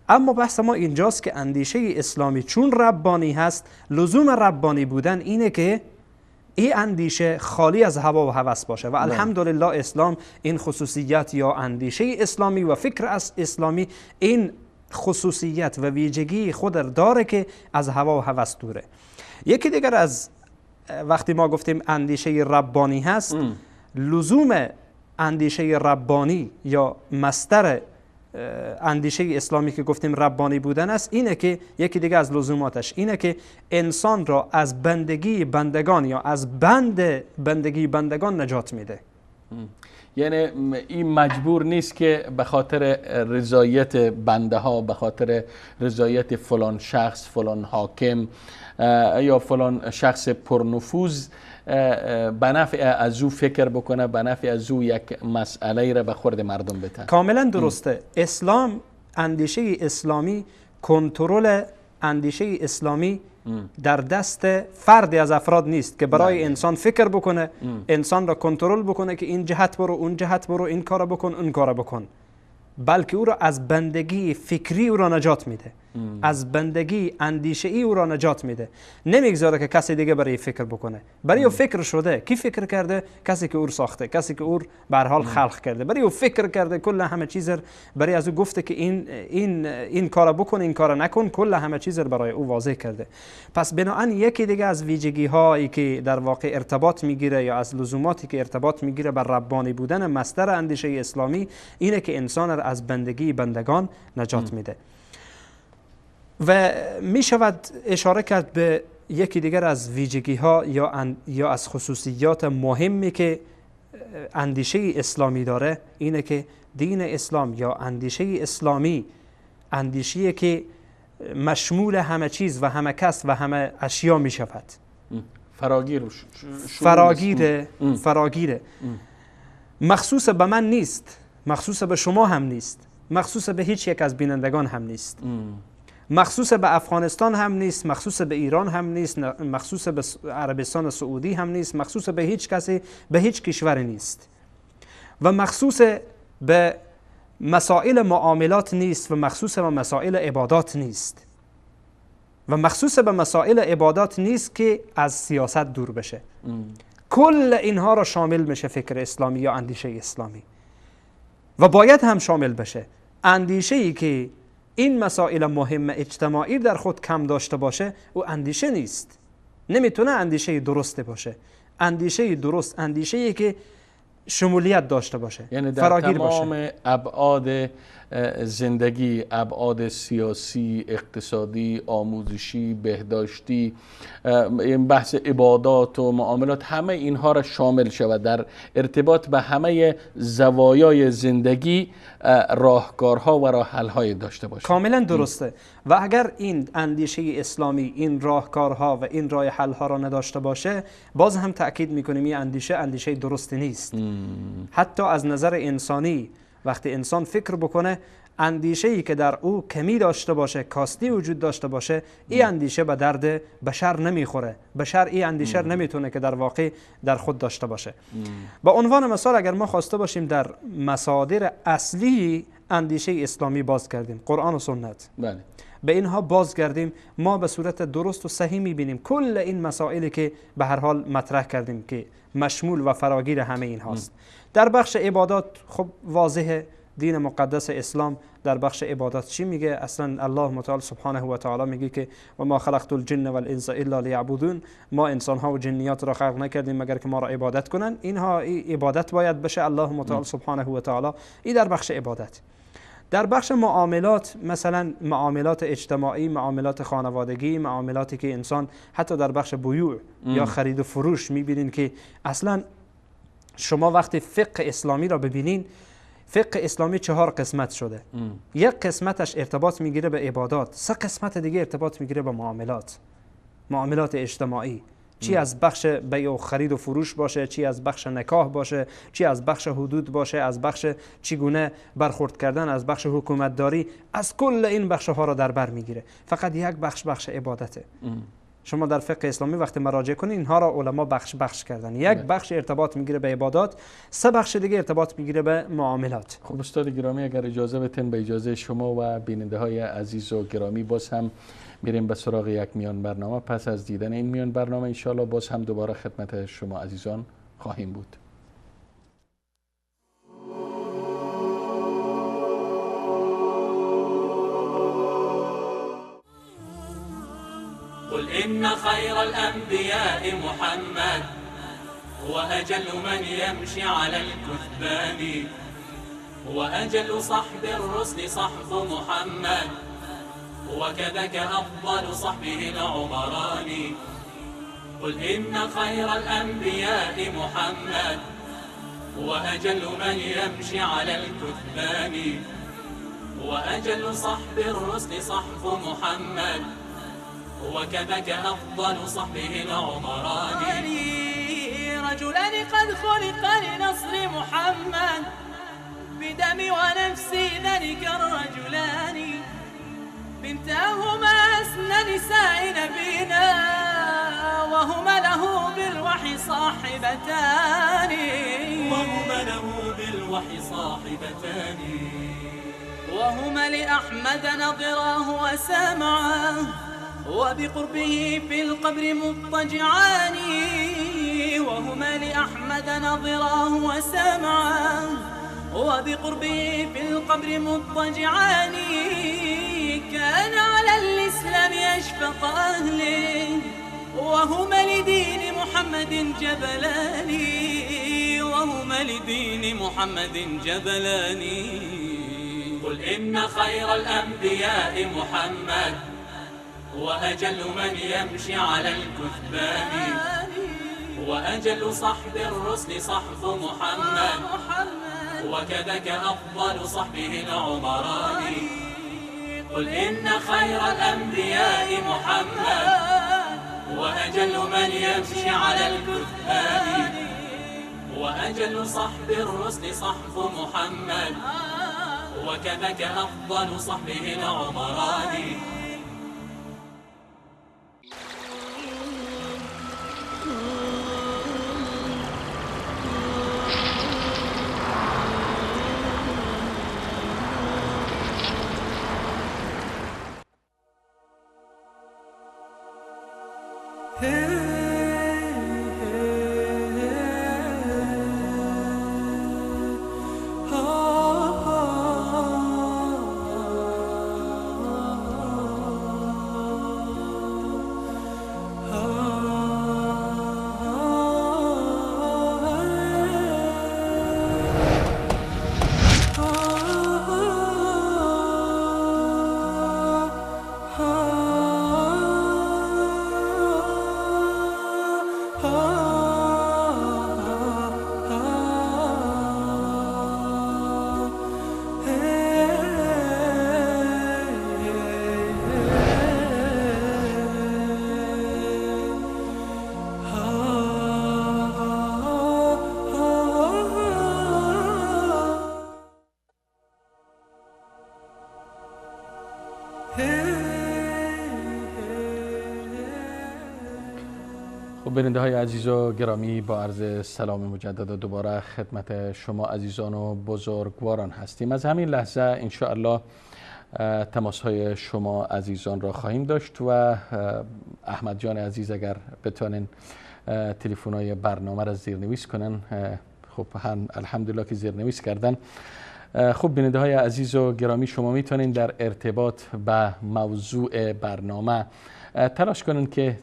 اما بحث ما اینجاست که اندیشه اسلامی چون ربانی هست، لزوم ربانی بودن اینه که این اندیشه خالی از هوا و هوس باشه و الحمدلله اسلام این خصوصیت یا اندیشه اسلامی و فکر اسلامی این خصوصیت و ویژگی خود داره که از هوا و هوس دوره. یکی دیگر از وقتی ما گفتیم اندیشه ربانی هست، لزوم اندیشه ربانی یا مصدر اندیشه اسلامی که گفتیم ربانی بودن است، اینه که یکی دیگه از لزوماتش اینه که انسان را از بندگی بندگان یا از بندگی بندگان نجات میده. یعنی این مجبور نیست که به خاطر رضایت بنده ها، به خاطر رضایت فلان شخص، فلان حاکم یا فلان شخص پرنفوذ به نفع از او فکر بکنه، به نفع از او یک مسئله را به خورد مردم بده. کاملا درسته. اسلام، اندیشه اسلامی، کنترل اندیشه اسلامی در دست فردی از افراد نیست که برای انسان فکر بکنه، انسان را کنترل بکنه که این جهت برو، اون جهت برو، این کار بکن، اون کار بکن، بلکه او را از بندگی فکری او را نجات میده، از بندگی اندیشه ای او را نجات میده. نمیگذاره که کسی دیگه برای فکر بکنه. برای او فکر شده. کی فکر کرده؟ کسی که او ساخته، کسی که او به هر حال خلق کرده. برای او فکر کرده، کل همه چیز برای از او گفته که این کارا بکن، این کارا نکن، کل همه چیز برای او واضح کرده. پس بنابراین یکی دیگه از ویژگی هایی که در واقع ارتباط میگیره یا از لزوماتی که ارتباط میگیره بر ربانی بودن مصدر اندیشه اسلامی اینه که انسان را از بندگی بندگان نجات میده. و می شود اشاره کرد به یکی دیگر از ویژگی ها یا از خصوصیات مهمی که اندیشه اسلامی داره، اینه که دین اسلام یا اندیشه اسلامی اندیشه‌ای که مشمول همه چیز و همه کس و همه اشیا می شود. فراگیره. مخصوص به من نیست، مخصوص به شما هم نیست، مخصوص به هیچ یک از بینندگان هم نیست، مخصوص به افغانستان هم نیست، مخصوص به ایران هم نیست، مخصوص به عربستان سعودی هم نیست، مخصوص به هیچ کسی، به هیچ کشور نیست و مخصوص به مسائل معاملات نیست و مخصوص به مسائل عبادات نیست و مخصوص به مسائل عبادات نیست که از سیاست دور بشه. کل اینها را شامل میشه فکر اسلامی یا اندیشه اسلامی و باید هم شامل بشه. اندیشه‌ای که این مسائل مهم اجتماعی در خود کم داشته باشه او اندیشه نیست، نمیتونه اندیشه درسته باشه. اندیشه درست اندیشه‌ای که شمولیت داشته باشه، یعنی در فراگیر تمام باشه. ابعاد زندگی، ابعاد سیاسی، اقتصادی، آموزشی، بهداشتی، این بحث عبادات و معاملات، همه اینها را شامل شود در ارتباط به همه زوایای زندگی راهکارها و راه حل‌های داشته باشه. کاملا درسته. و اگر این اندیشه اسلامی این راهکارها و این راه حل‌ها را نداشته باشه، باز هم تأکید میکنیم این اندیشه درست نیست. حتی از نظر انسانی وقتی انسان فکر بکنه، اندیشه‌ای که در او کمی داشته باشه، کاستی وجود داشته باشه، این اندیشه به درد بشر نمیخوره. بشر این اندیشه نمیتونه که در واقع در خود داشته باشه. به عنوان مثال اگر ما خواسته باشیم در مصادر اصلی اندیشه اسلامی باز کردیم، قرآن و سنت، بله، به اینها بازگردیم، ما به صورت درست و صحیح میبینیم کل این مسائلی که به هر حال مطرح کردیم که مشمول و فراگیر همه این هاست. در بخش عبادات خب واضحه، دین مقدس اسلام در بخش عبادات چی میگه؟ اصلا الله متعال سبحانه و تعالی میگه که و ما خلقت الجن والانس الا لیعبدون، ما انسان ها و جنیات را خلق نکردیم مگر که ما را عبادت کنن. اینها عبادت باید بشه الله متعال سبحانه و تعالی. این در بخش عبادت. در بخش معاملات، مثلا معاملات اجتماعی، معاملات خانوادگی، معاملاتی که انسان حتی در بخش بیوع یا خرید و فروش میبینین که اصلا شما وقتی فقه اسلامی را ببینین، فقه اسلامی 4 قسمت شده. یک قسمتش ارتباط میگیره به عبادات، 3 قسمت دیگه ارتباط میگیره به معاملات، معاملات اجتماعی، چی از بخش بیع و خرید و فروش باشه، چی از بخش نکاح باشه، چی از بخش حدود باشه، از بخش چگونه برخورد کردن، از بخش حکومتداری، از کل این بخش ها را در بر میگیره. فقط یک بخش عبادته. شما در فقه اسلامی وقتی مراجعه کنید اینها را علما بخش کردن. یک بخش ارتباط میگیره به عبادات، 3 بخش دیگه ارتباط میگیره به معاملات. خب استاد گرامی، اگر اجازه بتین به اجازه شما و بیننده های عزیز و گرامی باز هم میریم به سراغ یک میان برنامه. پس از دیدن این میان برنامه انشاءالله باز هم دوباره خدمت شما عزیزان خواهیم بود. قل إن خير الأنبياء محمد وأجل من يمشي على الكثبان وأجل صحب الرسل صحب محمد وكذاك أفضل صحبه العمران. قل إن خير الأنبياء محمد وأجل من يمشي على الكثبان وأجل صحب الرسل صحب محمد وكذاك أفضل صحبه العمران. رجلان قد خلقا لنصر محمد بدمي ونفسي ذلك الرجلان بنتاهما أسنى نساء نبينا وهما له بالوحي صاحبتان وهما له بالوحي صاحبتان وهما لأحمد نظراه وسامعاه وبقربه في القبر مضطجعان وهما لأحمد نظراه وسامعاه وبقربه في القبر مضطجعان. كان على الإسلام أشفق أهله وهما لدين محمد جبلان وهما لدين محمد جبلان. قل إن خير الأنبياء محمد وأجل من يمشي على الكثبان وأجل صحب الرسل صحب محمد وكذاك أفضل صحبه العمران. قل إن خير الأنبياء محمد وأجل من يمشي على الكثاب، وأجل صحب الرسل صحب محمد، وكذاك أفضل صحبه العمران. بیننده های عزیز و گرامی، با عرض سلام مجدد و دوباره خدمت شما عزیزان و بزرگواران هستیم. از همین لحظه انشاءالله تماس های شما عزیزان را خواهیم داشت و احمد جان عزیز اگر بتونین تلفن های برنامه را زیرنویس کنن، خب الحمدلله که زیرنویس کردن. خب بیننده های عزیز و گرامی، شما میتونین در ارتباط به موضوع برنامه تلاش کنین که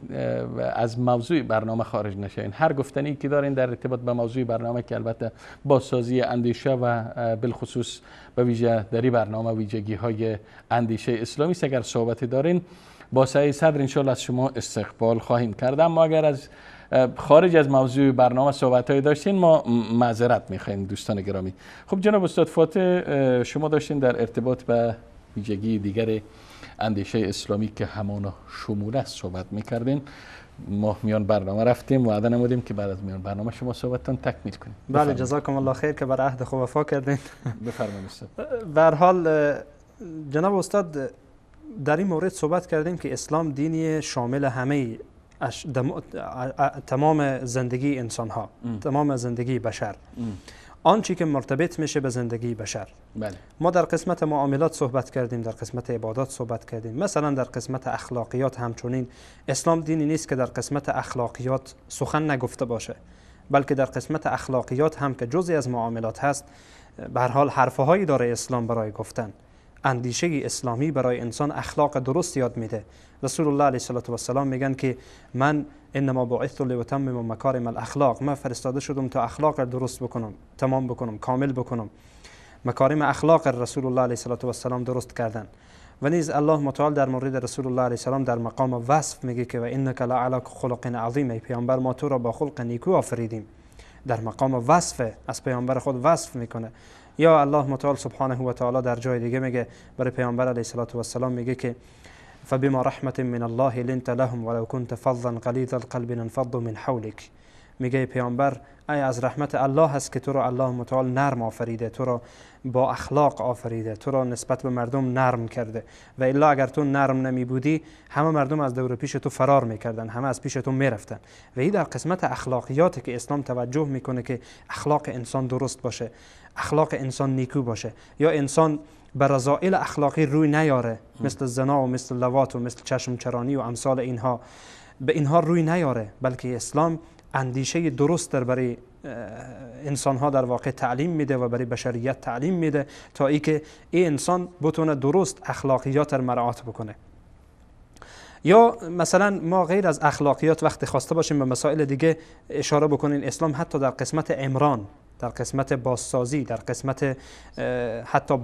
از موضوع برنامه خارج نشین. هر گفتنی که دارین در ارتباط به موضوع برنامه که البته بازسازی اندیشه و بالخصوص به ویژه در این برنامه ویژگی های اندیشه اسلامی است، اگر صحبتی دارین با سعی صدر انشاءالله از شما استقبال خواهیم کرد. اما اگر از خارج از موضوع برنامه صحبت‌هایی داشتین ما معذرت می‌خوایم دوستان گرامی. خب جناب استاد فاتح، شما داشتین در ارتباط به ویژگی دیگر اندیشه اسلامی که همانو شمول است صحبت می‌کردین. ما میان برنامه رفتیم، وعده نمودیم که بعد از میان برنامه شما صحبتتون تکمیل کنیم. بله، جزاکم الله خیر که بر عهد خود وفا کردین. بفرمایید استاد. به هر حال جناب استاد در این مورد صحبت کردیم که اسلام دینی شامل همه تمام زندگی انسان ها، تمام زندگی بشر، آنچه که مرتبط میشه به زندگی بشر. بله. ما در قسمت معاملات صحبت کردیم، در قسمت عبادات صحبت کردیم، مثلا در قسمت اخلاقیات همچنین. اسلام دینی نیست که در قسمت اخلاقیات سخن نگفته باشه، بلکه در قسمت اخلاقیات هم که جزئی از معاملات هست، به هر حال حرفهایی داره اسلام برای گفتن. اندیشه اسلامی برای انسان اخلاق درست یاد میده. رسول الله علیه السلام میگن که من انما بعثت لاتمم مکارم الاخلاق، من فرستاده شدم تا اخلاق درست بکنم، تمام بکنم، کامل بکنم. مکارم اخلاق رسول الله علیه السلام درست کردن. و نیز الله متعال در مورد رسول الله علیه السلام در مقام وصف میگه که و انک لعلی خلق عظیم، ای پیامبر ما تو را با خلق نیکو آفریدیم. در مقام وصف از پیامبر خود وصف میکنه. یا الله متعال سبحانه و تعالی در جای دیگه میگه برای پیامبر علیه السلام میگه که فبما رحمت من الله لنت لهم ولو كنت فظا غلیظ القلب انفضوا من حولك. میگه پیامبر ای از رحمت الله هست که تو را الله متعال نرم آفریده، تو را با اخلاق آفریده، تو را نسبت به مردم نرم کرده. و الا اگر تو نرم نمی بودی همه مردم از دور پیش تو فرار میکردن، همه از پیش تو میرفتن. و این در قسمت اخلاقیاتی که اسلام توجه میکنه که اخلاق انسان درست باشه، اخلاق انسان نیکو باشه، یا انسان به رذائل اخلاقی روی نیاره، مثل زنا و مثل لواط و مثل چشم چرانی و امثال اینها، به اینها روی نیاره، بلکه اسلام اندیشه درست در برای انسان ها در واقع تعلیم میده و برای بشریت تعلیم میده تا ای که این انسان بتونه درست اخلاقیات را مراعات بکنه. یا مثلا ما غیر از اخلاقیات وقتی خواسته باشیم به مسائل دیگه اشاره بکنین، اسلام حتی در قسمت عمران، در قسمت بازسازی، در قسمت حتی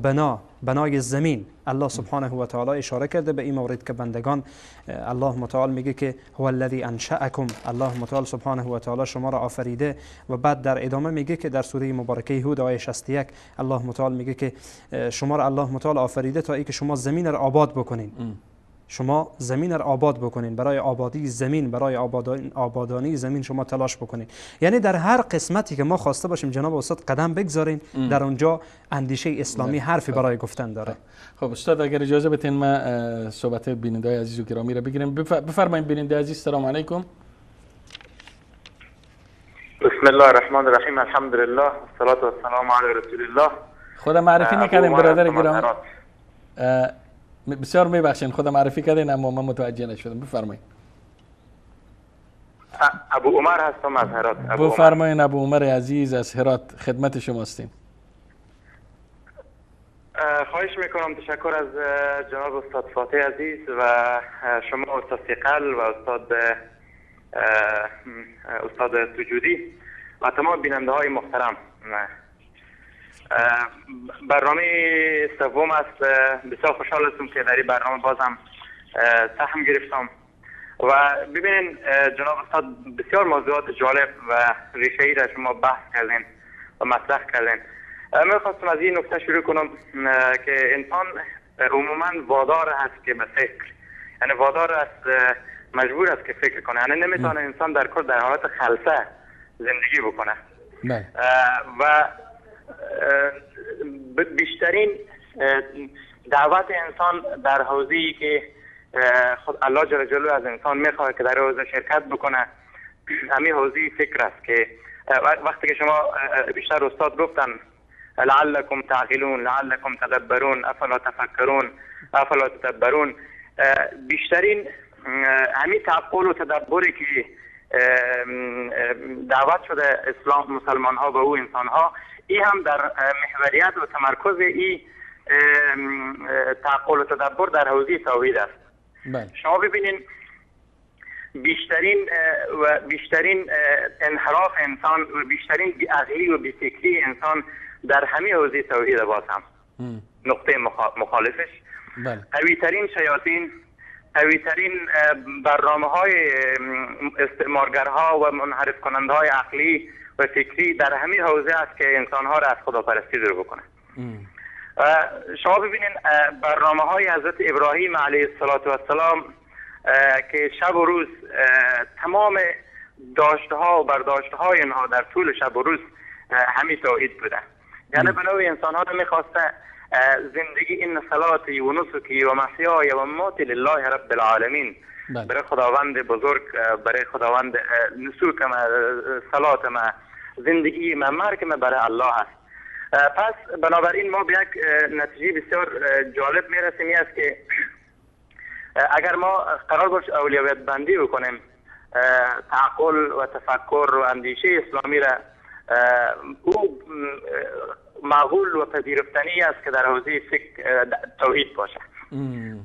بنای زمین، الله سبحانه و تعالی اشاره کرده به این مورد که بندگان، الله متعال میگه که هو الذی انشأکم، الله متعال سبحانه و تعالی شما را آفریده. و بعد در ادامه میگه که در سوره مبارکه هود آیه 61 الله متعال میگه که شما را الله متعال آفریده تا ای که شما زمین را آباد بکنین. شما زمین را آباد بکنین، برای آبادی زمین، برای آبادانی زمین شما تلاش بکنین. یعنی در هر قسمتی که ما خواسته باشیم جناب استاد قدم بگذارین، در اونجا اندیشه اسلامی حرفی برای گفتن داره. خب استاد اگر اجازه بدین ما صحبت بیننده‌های عزیز و گرامی را بگیریم. بفرمایید بیننده عزیز. السلام علیکم. بسم الله الرحمن الرحیم. الحمد لله والصلاة والسلام علی رسول الله. خدا معرفی نکردین برادر گرامی. بسیار میبخشین خدا معرفی کردین اما من متوجه نشدم. بفرمایید. ابو عمر هستم از هرات. بفرمایید ابو عمر عزیز از هرات خدمت شما هستیم. خواهش میکنم، تشکر از جناب استاد فاتح عزیز و شما استاد ثقل و استاد سجودی و تمام بیننده های محترم. برنامه سوم است. بسیار خوشحال هستم که در این برنامه بازم سهم گرفتم و ببینین جناب استاد بسیار موضوعات جالب و ریشه‌ای را شما بحث کردین و مطرح کردین. من خواستم از این نکته شروع کنم که انسان عموما وادار است که به فکر، یعنی وادار است، مجبور است که فکر کنه، یعنی نمیتونه انسان در کل در حالت خلسه زندگی بکنه. و بیشترین دعوت انسان در حوزه‌ای که خود الله جل جلاله از انسان میخواد که در حوزه شرکت بکنه همین حوزه فکر است که وقتی که شما بیشتر استاد گفتن لعلکم تعقلون، لعلکم تدبرون، افلا تفکرون، افلا تدبرون، بیشترین همین تعقل و تدبری که دعوت شده اسلام مسلمان ها به او انسان ها، این هم در محوریت و تمرکز این تعقل و تدبر در حوزه توحید است. شما ببینین بیشترین انحراف انسان و بیشترین بی‌عقلی و بی‌فکری انسان در همین حوزه توحید باز هم نقطه مخالفش. قوی‌ترین شیاطین، قوی‌ترین برنامه‌های استعمارگرها و منحرف کننده‌های عقلی و فکری در همین حوزه است که انسان‌ها را از خداپرستی دور بکنه. شما ببینید برنامه‌های حضرت ابراهیم علیه السلام که شب و روز تمام داشته‌ها و برداشته‌های اینها در طول شب و روز همین توحید بوده. یعنی به نوعی انسان‌ها را می‌خواسته زندگی این صلاتی و نسکی و محیای و مماتی لله رب العالمین، برای خداوند بزرگ، برای خداوند نسوک ما، صلات ما، زندگی ما، مرگ ما برای الله است. پس بنابراین ما به یک نتیجه بسیار جالب میرسیم، است که اگر ما قرار باشه اولویت بندی بکنیم تعقل و تفکر و اندیشه اسلامی را، او معقول و پذیرفتنی است که در حوزه فکر توحید باشه.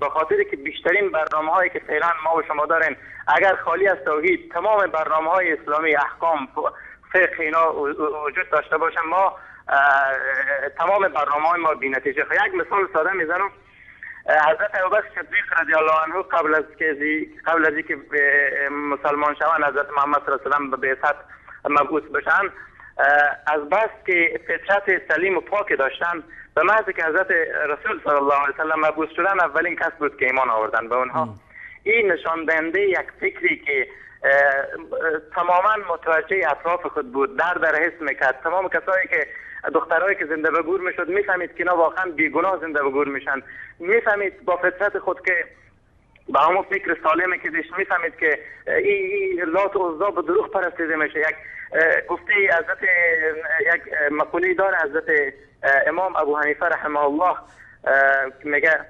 به خاطر که بیشترین برنامه‌هایی که فعلا ما و شما داریم اگر خالی از توحید تمام برنامه‌های اسلامی، احکام، فقه اینا وجود داشته باشن، ما تمام برنامه‌های ما بی‌نتیجه. یک مثال ساده میزنم. حضرت ابوبکر صدیق رضی الله عنه قبل از اینکه مسلمان شوند، حضرت محمد صلی الله علیه و سلم به بعثت مبعوث بشن، از بس که فطرت سلیم و پاک داشتن، به محض که حضرت رسول صلی الله علیه و سلم مبعوث شدن اولین کس بود که ایمان آوردن به اونها. این نشان دهنده یک فکری که تماما متوجه اطراف خود بود، در حس میکرد. تمام کسایی که دخترایی که زنده به گور میشد میفهمید که اینا واقعا بیگناه زنده به گور میشن، میفهمید با فطرت خود که با همون فکر سالمه که داشت، میفهمید که این لات و عزا به دروغ پرستیده میشه. یک گفته حضرت، یک مقوله داره حضرت امام ابو حنیفه رحمه الله، میگه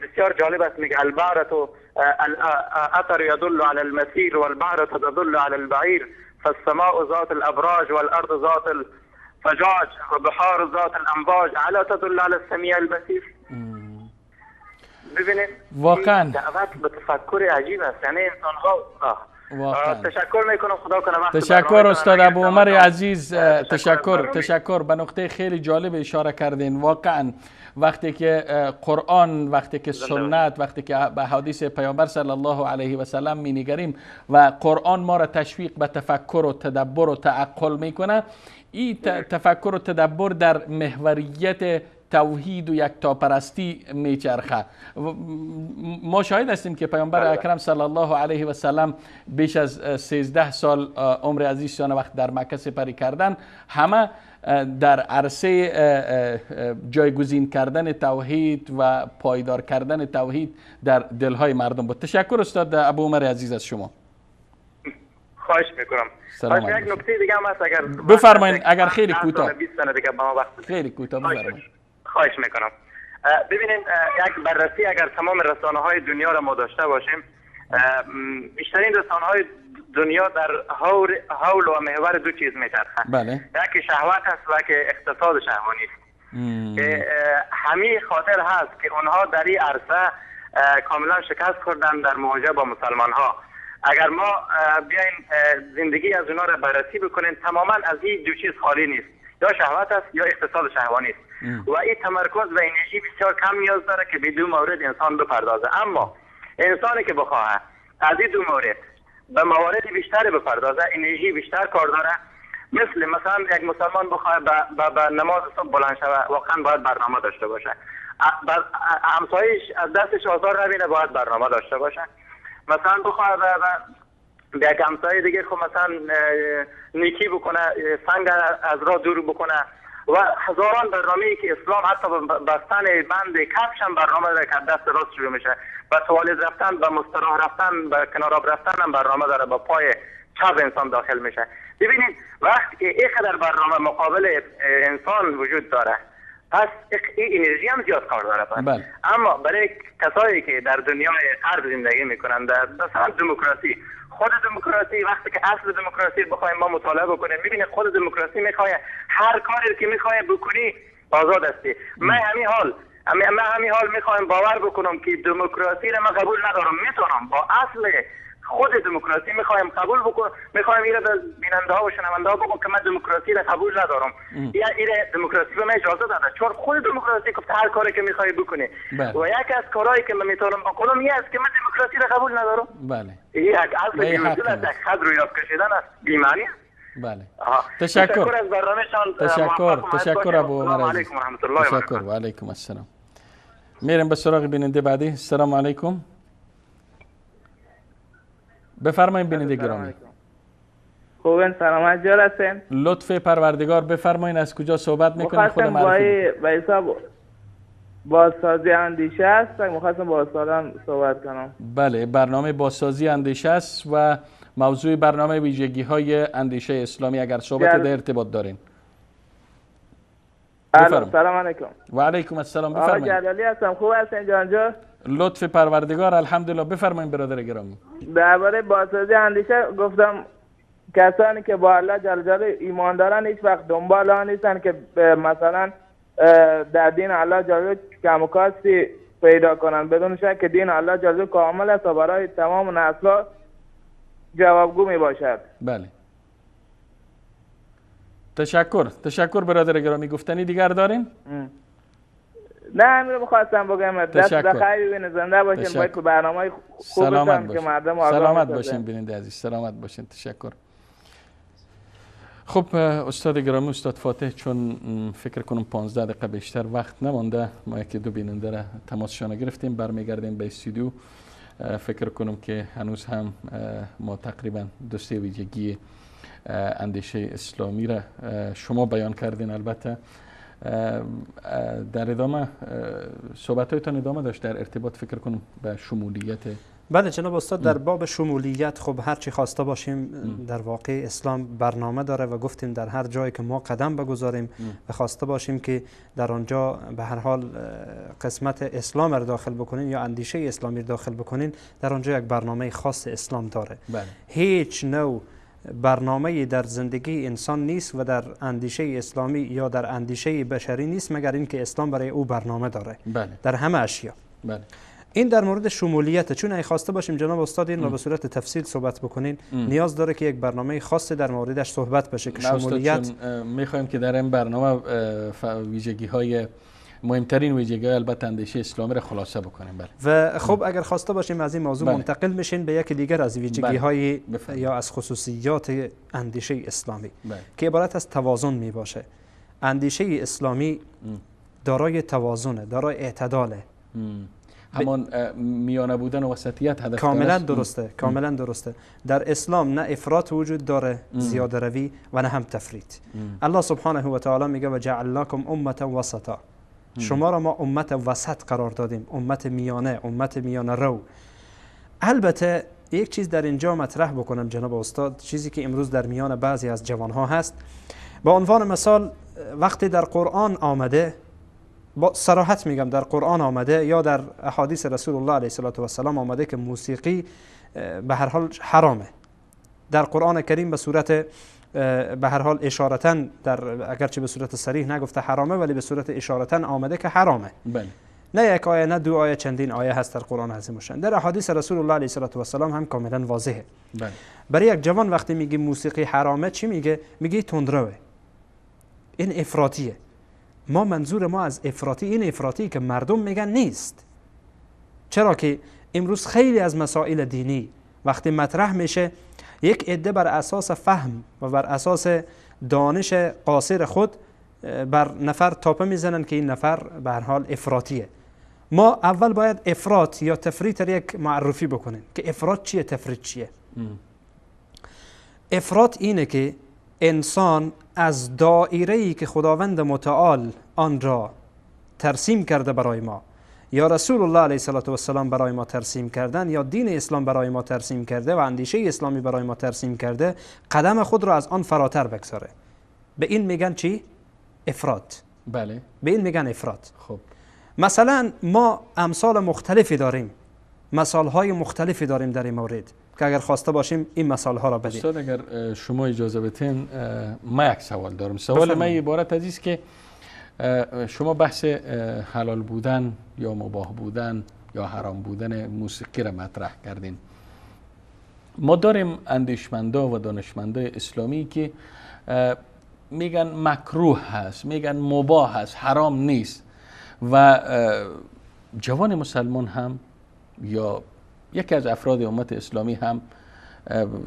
بسیار جالب است، میگه البعرة الاثر يدل على المسير والبعرة تدل على البعير فالسماء ذات الابراج والارض ذات الفجاج وبحار ذات الامواج الا تدل على السميع البصير. ببینید واقعا دعوت به تفکر عجیب است. یعنی انسان‌ها تشکر میکنم، خدا کنه وقت. تشکر استاد ابو عمر عزیز، تشکر. به نقطه خیلی جالب اشاره کردین. واقعا وقتی که قرآن، وقتی که سنت، وقتی که به حدیث پیامبر صلی الله علیه و سلم می‌نگریم و قرآن ما را تشویق به تفکر و تدبر و تعقل میکنه، این تفکر و تدبر در محوریت توحید و یکتاپرستی میچرخه. ما شاهد هستیم که پیامبر اکرم صلی الله علیه و سلم بیش از 13 سال عمر عزیزشان وقت در مکه سپری کردن، همه در عرصه جایگزین کردن توحید و پایدار کردن توحید در دلهای مردم بود. تشکر استاد ابو عمر عزیز از شما. خواهش میکنم. یک نکته دیگه هم هست، اگر بفرمایید، اگر خیلی کوتاه. 20 سال دیگه با ما وقت خیلی کوتاه بفرمایید. خواهش میکنم. ببینید یک بررسی اگر تمام رسانه های دنیا را ما داشته باشیم، بیشترین رسانه های دنیا در حول و محور دو چیز میچرخه. بله. یکی شهوت است و یکی اقتصاد شهوانی است. که همین خاطر هست که اونها در این عرصه کاملا شکست خوردن در مواجهه با مسلمان ها. اگر ما بیاین زندگی از اونها را بررسی بکنیم، تماما از این دو چیز خالی نیست، یا شهوت است یا اقتصاد شهوانی است. و این تمرکز و انرژی بسیار کم نیاز داره که به دو مورد انسان بپردازه. اما انسانی که بخواه از این دو مورد به موارد بیشتر بپردازه، انرژی بیشتر کار داره. مثلا یک مسلمان بخواه به نماز صبح بلند شود، واقعا باید برنامه داشته باشه. همسایش از دستش آزار نبینه، باید برنامه داشته باشه. مثلا بخواه به یک همسایه دیگه خب مثلا نیکی بکنه، سنگ از راه دور بکنه و هزاران برنامه‌ای که اسلام حتی بستن بند کفش هم برنامه داره که دست راست شروع میشه، به توالت رفتن، به مستراح رفتن، به کنار آب رفتن هم برنامه داره، با پای چپ انسان داخل میشه. ببینید وقتی که اینقدر برنامه مقابل انسان وجود داره، پس این انرژی هم زیاد کار داره. بله. اما برای کسایی که در دنیای غرب زندگی میکنن، در مثلا دموکراسی، خود دموکراسی وقتی که اصل دموکراسی بخوایم ما مطالعه بکنیم، میبینید خود دموکراسی میخواد هر کاری که میخوای بکنی آزاد هستی. من همین حال میخوایم باور بکنم که دموکراسی را من قبول ندارم، میتونم با اصل خود دموکراسی میخوایم قبول بکنم، میخوایم این را به بیننده ها و شنونده ها بگم که من دموکراسی را قبول ندارم. این دموکراسی به من اجازه داده، چون خود دموکراسی گفته هر کاری که میخوای بکنی. و یک از کارهایی که من میتونم بکنم این است که من دموکراسی را قبول ندارم. بله. یک اصل یوزل است، یک خط روی آب کشیدن است، بی‌معنی است. بله. تشکر از برنامه‌شان. تشکر ابو عمر عزیز. علیکم و رحمت الله و برکاته. تشکر و علیکم السلام. میریم به سراغ بیننده بعدی. السلام علیکم. بفرمایید بیننده گرامی. خوبین، سلامت جا هستین؟ لطف پروردگار، بفرمایید از کجا صحبت میکنید؟ خود معرفی با حساب بازسازی اندیشه است، میخواستم با استادم صحبت کنم. بله، برنامه بازسازی اندیشه است و موضوع برنامه ویژگی های اندیشه اسلامی، اگر صحبت در ارتباط دارین. سلام علیکم. و علیکم السلام، بفرمایید. آقا جلالی هستم، خوب هستین جانجا؟ لطف پروردگار، الحمدلله. بفرمایید برادر گرامی. درباره بازسازی اندیشه گفتم کسانی که با الله جل جلاله ایمان دارن هیچ وقت دنبال آن نیستن که مثلا در دین الله جل جلاله کم و کاستی پیدا کنن، بدون شک که دین الله جل جلاله کامل است و برای تمام نسل‌ها جوابگو می باشد. بله. تشکر برادر گرامی. گفتنی دیگر دارین؟ نه، همین رو می‌خواستم بگم. دست بخیر، ببینید زنده باشین، باید که برنامه‌های خوب باشن که مردم آگاه سلامت باشین بیننده عزیز، سلامت باشین. تشکر. خب استاد گرامی، استاد فاتح، چون فکر کنم 15 دقیقه بیشتر وقت نمانده، ما یکی دو بیننده را تماسشان گرفتیم، برمیگردیم به استودیو. فکر کنم که هنوز هم ما تقریبا دو سه ویژگی اندیشه اسلامی را شما بیان کردین. البته در ادامه صحبت‌هایتان ادامه داشت در ارتباط فکر کنم به شمولیت. بله جناب استاد، در باب شمولیت خب هر چی خواسته باشیم در واقع اسلام برنامه داره و گفتیم در هر جایی که ما قدم بگذاریم و خواسته باشیم که در آنجا به هر حال قسمت اسلام را داخل بکنین یا اندیشه اسلامی را داخل بکنین، در آنجا یک برنامه خاص اسلام داره. بله. هیچ نوع برنامه در زندگی انسان نیست و در اندیشه اسلامی یا در اندیشه بشری نیست مگر اینکه اسلام برای او برنامه داره. بله. در همه اشیا. بله. این در مورد شمولیت، چون اگه خواسته باشیم جناب استاد این رو به صورت تفصیل صحبت بکنین، نیاز داره که یک برنامه خاص در موردش صحبت بشه که شمولیت. میخوایم که در این برنامه ویژگی های مهمترین ویژگی البته اندیشه اسلامی را خلاصه بکنیم. بله. و خب اگر خواسته باشیم از این موضوع منتقل میشین به یکی دیگر از ویژگی های یا از خصوصیات اندیشه اسلامی که عبارت از توازن می باشه. اندیشه اسلامی دارای توازنه، دارای اعتداله. همون میانه بودن و وسطیت هدف کاملا درسته، کاملا درسته. در اسلام نه افراط وجود داره، زیاده روی، و نه هم تفریط. الله سبحانه و تعالی میگه و جعلناکم امة وسطا، شما را ما امت وسط قرار دادیم، امت میانه رو. البته یک چیز در اینجا مطرح بکنم جناب استاد، چیزی که امروز در میان بعضی از جوانها هست. به عنوان مثال وقتی در قرآن آمده، با صراحت میگم در قرآن آمده یا در احادیث رسول الله علیه السلام آمده که موسیقی به هر حال حرامه. در قرآن کریم به صورت به هر حال اشارتاً، در اگرچه به صورت صریح نگفته حرامه، ولی به صورت اشارتاً آمده که حرامه. بله. نه یک آیه، نه دو آیه، چندین آیه هست در قرآن عظیم الشان. در احادیث رسول الله علیه السلام هم کاملا واضحه. بله. برای یک جوان وقتی میگه موسیقی حرامه چی میگه؟ میگه تندروه، این افراطیه. ما منظور ما از افراطی این افراطی که مردم میگن نیست. چرا که امروز خیلی از مسائل دینی وقتی مطرح میشه، یک عده بر اساس فهم و بر اساس دانش قاصر خود بر نفر تاپه میزنن که این نفر به هر حال افراطیه. ما اول باید افراط یا تفریط را یک معرفی بکنیم که افراط چیه، تفریط چیه. افراط اینه که انسان از دایره‌ای که خداوند متعال آن را ترسیم کرده برای ما، یا رسول الله علیه السلام برای ما ترسیم کردن، یا دین اسلام برای ما ترسیم کرده و اندیشه اسلامی برای ما ترسیم کرده، قدم خود را از آن فراتر بگذاره. به این میگن چی؟ افراط. بله. به این میگن افراط. خب مثلا ما امثال مختلفی داریم، مثالهای مختلفی داریم در این مورد که اگر خواسته باشیم این مثالها را بدیم. استاد اگر شما اجازه بدین، ما یک سوال دارم. سوال ما عبارت از است که شما بحث حلال بودن یا مباح بودن یا حرام بودن موسیقی را مطرح کردین. ما داریم اندیشمندا و دانشمندا اسلامی که میگن مکروه هست، میگن مباح هست، حرام نیست. و جوان مسلمان هم یا یکی از افراد امت اسلامی هم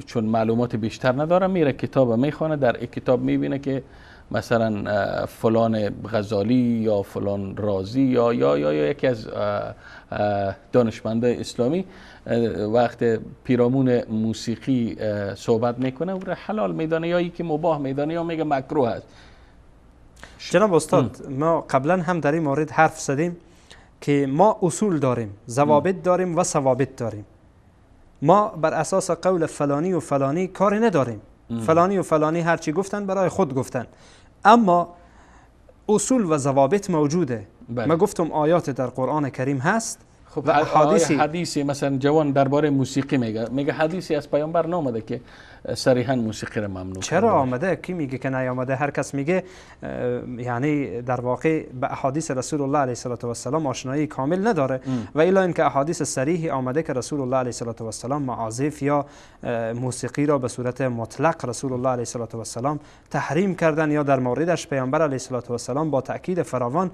چون معلومات بیشتر نداره، میره کتاب میخونه، در این کتاب میبینه که مثلا فلان غزالی یا فلان رازی یا یکی از دانشمندان اسلامی وقت پیرامون موسیقی صحبت میکنه او را حلال میدانه یا یکی مباح میدانه یا میگه مکروه است. جناب استاد، ما قبلا هم در این مورد حرف زدیم که ما اصول داریم، ضوابط داریم و ثوابت داریم. ما بر اساس قول فلانی و فلانی کاری نداریم. فلانی و فلانی هرچی گفتن برای خود گفتن، اما اصول و ضوابط موجوده. بله. ما گفتم آیات در قرآن کریم هست خب و حدیثی مثلا جوان درباره موسیقی میگه حدیثی از پیامبر نامده که صریحا موسیقی را ممنوع چرا آمده؟ کی میگه که نیامده؟ هر کس میگه یعنی در واقع به احادیث رسول الله علیه السلام آشنایی کامل نداره و الا اینکه احادیث صریحی آمده که رسول الله علیه السلام معازف یا موسیقی را به صورت مطلق رسول الله علیه السلام تحریم کردن، یا در موردش پیامبر علیه السلام با تاکید فراوان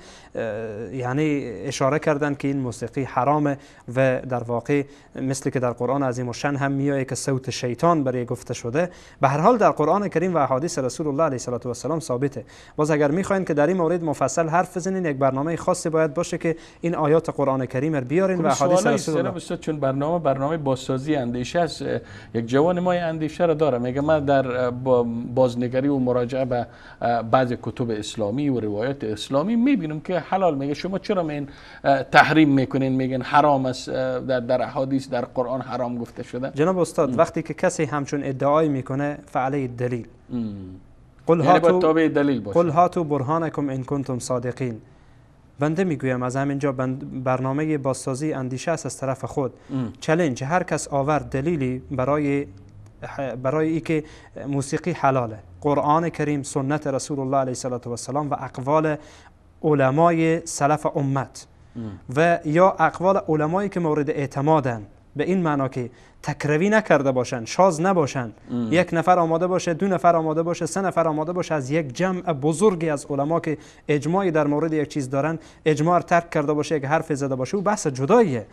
یعنی اشاره کردن که این موسیقی حرامه و در واقع مثل که در قرآن عظیم الشان هم میایه که صوت شیطان برای گفته شده. به هر حال در قرآن کریم و احادیث رسول الله علیه السلام ثابته. باز اگر میخواین که در این مورد مفصل حرف بزنین، یک برنامه خاصی باید باشه که این آیات قرآن کریم رو بیارین و احادیث رسول الله. چون برنامه بازسازی اندیشه است. یک جوان ما اندیشه را داره، میگه من در بازنگری و مراجعه به بعض کتب اسلامی و روایات اسلامی میبینم که حلال. میگه شما چرا این تحریم میکنین؟ میگن حرام است، در احادیث در قرآن حرام گفته شده. جناب استاد، وقتی که کسی همچون ادعای میکنه فعلی دلیل. قل هاتوا برهانکم ان کنتم صادقین. بنده میگویم از همینجا برنامه بازسازی اندیشه است از طرف خود. چالش هر کس آورد دلیلی برای ای که موسیقی حلاله، قرآن کریم، سنت رسول الله علیه السلام و اقوال علمای سلف امت و یا اقوال علمایی که مورد اعتمادن، به این معنا که تکروی نکرده باشن، شاذ نباشن، یک نفر آماده باشه، دو نفر آماده باشه، سه نفر آماده باشه، از یک جمع بزرگی از علما که اجماعی در مورد یک چیز دارن، اجماع ترک کرده باشه، یک حرف زده باشه، و بحث جداییه.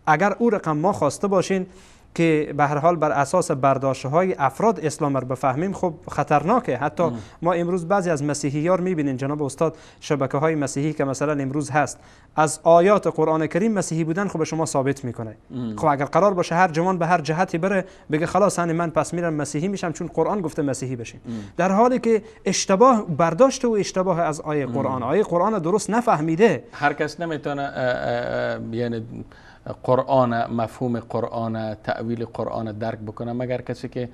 اگر او رقم ما خواسته باشین که به هر حال بر اساس برداشت‌های افراد اسلام را بفهمیم خب خطرناکه. حتی ما امروز بعضی از مسیحی‌ها می‌بینین جناب استاد، شبکه‌های مسیحی که مثلا امروز هست از آیات قرآن کریم مسیحی بودن خب به شما ثابت میکنه. خب اگر قرار باشه هر جوان به هر جهتی بره بگه خلاص من پس میرم مسیحی میشم چون قرآن گفته مسیحی بشیم، در حالی که اشتباه برداشت و اشتباه از آیه قرآن، آیه قرآن درست نفهمیده. هر کس نمیتونه یعنی قرآن، مفهوم قرآن، تأویل قرآن درک بکنه مگر کسی که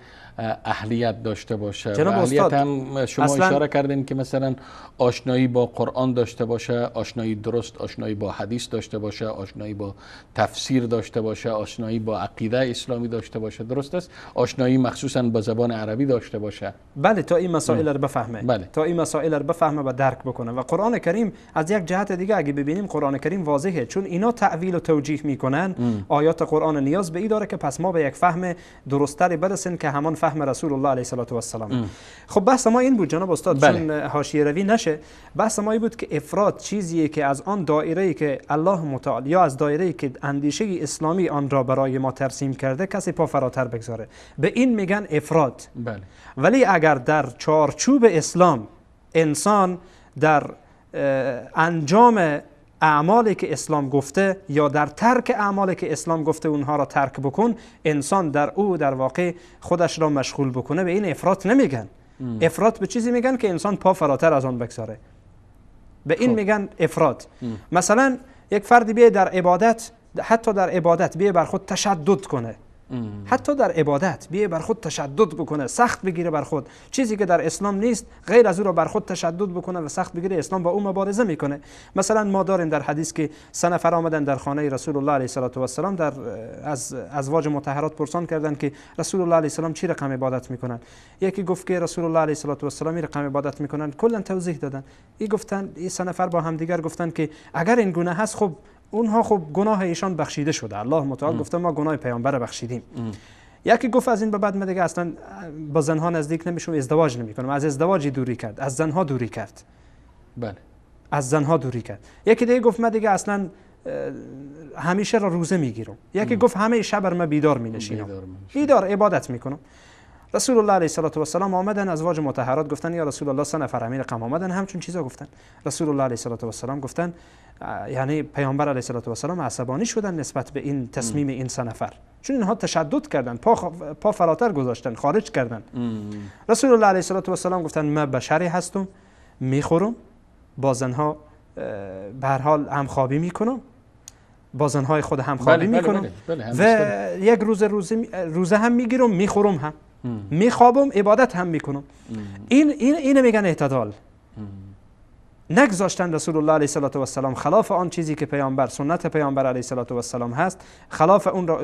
اهلیت داشته باشه. جناب اهلیت استاد هم شما اشاره کردین که مثلا آشنایی با قرآن داشته باشه، آشنایی درست، آشنایی با حدیث داشته باشه، آشنایی با تفسیر داشته باشه، آشنایی با عقیده اسلامی داشته باشه، درست است؟ آشنایی مخصوصا با زبان عربی داشته باشه. بله، تا این مسائل رو بفهمه. بله. تا این مسائل رو بفهمه و درک بکنه. و قرآن کریم از یک جهت دیگه اگه ببینیم قرآن کریم واضحه، چون اینا تعویل و توجیه میکنن آیات قرآن نیاز به این داره که پس ما به یک فهم درستری برسیم که همان فهم رسول الله علیه السلام. خب بحث ما این بود جناب استاد، چون حاشیه روی نشه، بحث ما این بود که افراط چیزیه که از آن دایره‌ای که الله متعال یا از دایره‌ای که اندیشه اسلامی آن را برای ما ترسیم کرده کسی پا فراتر بگذاره، به این میگن افراط. بله. ولی اگر در چارچوب اسلام انسان در انجام اعمالی که اسلام گفته یا در ترک اعمالی که اسلام گفته اونها را ترک بکن، انسان در واقع خودش را مشغول بکنه، به این افراط نمیگن. افراط به چیزی میگن که انسان پا فراتر از آن بگذاره، به این میگن افراط. مثلا یک فردی بیه در عبادت، حتی در عبادت بیه بر خود تشدد کنه، حتی در عبادت بیه بر خود تشدد بکنه، سخت بگیره بر خود، چیزی که در اسلام نیست غیر از او را بر خود تشدد بکنه و سخت بگیره، اسلام با او مبارزه میکنه. مثلا ما داریم در حدیث که 3 نفر آمدن در خانه رسول الله علیه السلام، در از ازواج مطهرات پرسان کردند که رسول الله علیه السلام چی رقم عبادت میکنن. یکی گفت که رسول الله علیه السلام رقم عبادت میکنن، کلا توضیح دادن. این 3 نفر با هم دیگر گفتن که اگر این گونه هست خب اونها خب گناه ایشان بخشیده شده، الله متعال گفته ما گناه پیامبر بخشیدیم. یکی گفت از این به بعد من دیگه اصلا با زنها نزدیک نمیشم، ازدواج نمیکنم، از ازدواج دوری کرد، از زنها دوری کرد. بله. از زنها دوری کرد. یکی دیگه گفت من دیگه اصلا همیشه را روزه میگیرم. یکی گفت همه شب ما بیدار مینشینم، بیدار عبادت میکنم. رسول الله علیه السلام آمدن، ازواج مطهرات گفتن یا رسول الله 3 نفر امیر قوم آمدن همچون چیزا گفتن. رسول الله علیه السلام گفتن، یعنی پیامبر علیه السلام عصبانی شدن نسبت به این تصمیم این 3 نفر، چون اینها تشدد کردن، پا فراتر گذاشتن، خارج کردن. رسول الله علیه السلام گفتن من بشری هستم، میخورم، با زنها به هر حال همخوابی میکنم، با زنهای خود همخوابی میکنم و یک روزه هم میگیرم، میخورم هم، میخوابم، عبادت هم میکنم. این میگن اعتدال. نگذاشتن رسول الله علیه السلام خلاف آن چیزی که پیامبر، سنت پیامبر علیه السلام هست، خلاف اون را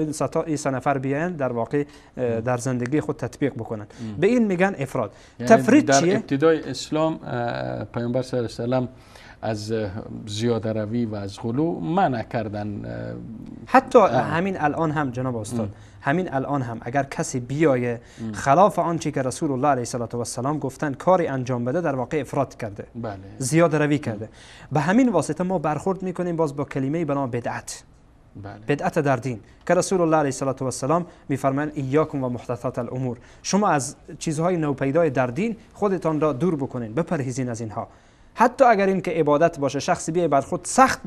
این 3 نفر بیان در واقع در زندگی خود تطبیق بکنن. به این میگن افراد. یعنی تفرید چیه؟ در ابتدای اسلام پیامبر صلی الله علیه و از زیاده روی و از غلو منع کردن. حتی همین الان هم جناب استاد، همین الان هم اگر کسی بیایه خلاف آنچه که رسول الله علیه السلام گفتن کاری انجام بده، در واقع افراط کرده. بله. زیاده روی کرده. به همین واسطه ما برخورد میکنیم باز با کلمه به نام بدعت. بله. بدعت در دین که رسول الله علیه السلام میفرمایند ایاکم و محدثات الامور، شما از چیزهای نوپیدای در دین خودتان را دور بکنین، بپرهیزین از اینها. حتی اگر این که عبادت باشه، شخصی بیای بر خود سخت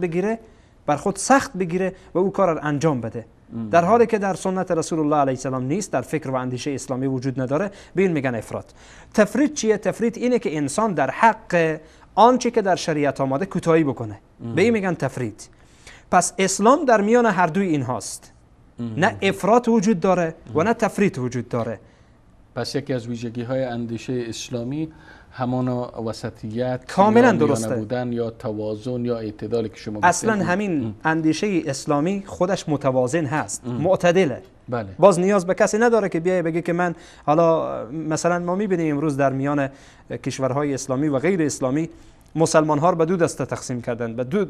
بگیره و او کار را انجام بده، در حالی که در سنت رسول الله علیه السلام نیست، در فکر و اندیشه اسلامی وجود نداره، به این میگن افراط. تفرید چیه؟ تفرید اینه که انسان در حق آنچه که در شریعت آمده کوتاهی بکنه، به این میگن تفرید. پس اسلام در میان هر دوی این هاست، نه افراط وجود داره و نه تفرید وجود داره. پس یکی از ویژگی های اندیشه اسلامی همان وسطیت، کاملا درسته بودن یا توازن یا اعتدال که شما اصلا همین اندیشه اسلامی خودش متوازن هست، معتدله. بله. باز نیاز به کسی نداره که بیای بگه که من حالا مثلا ما میبینیم امروز در میان کشورهای اسلامی و غیر اسلامی مسلمان ها رو به 2 دسته تقسیم کردن، به 2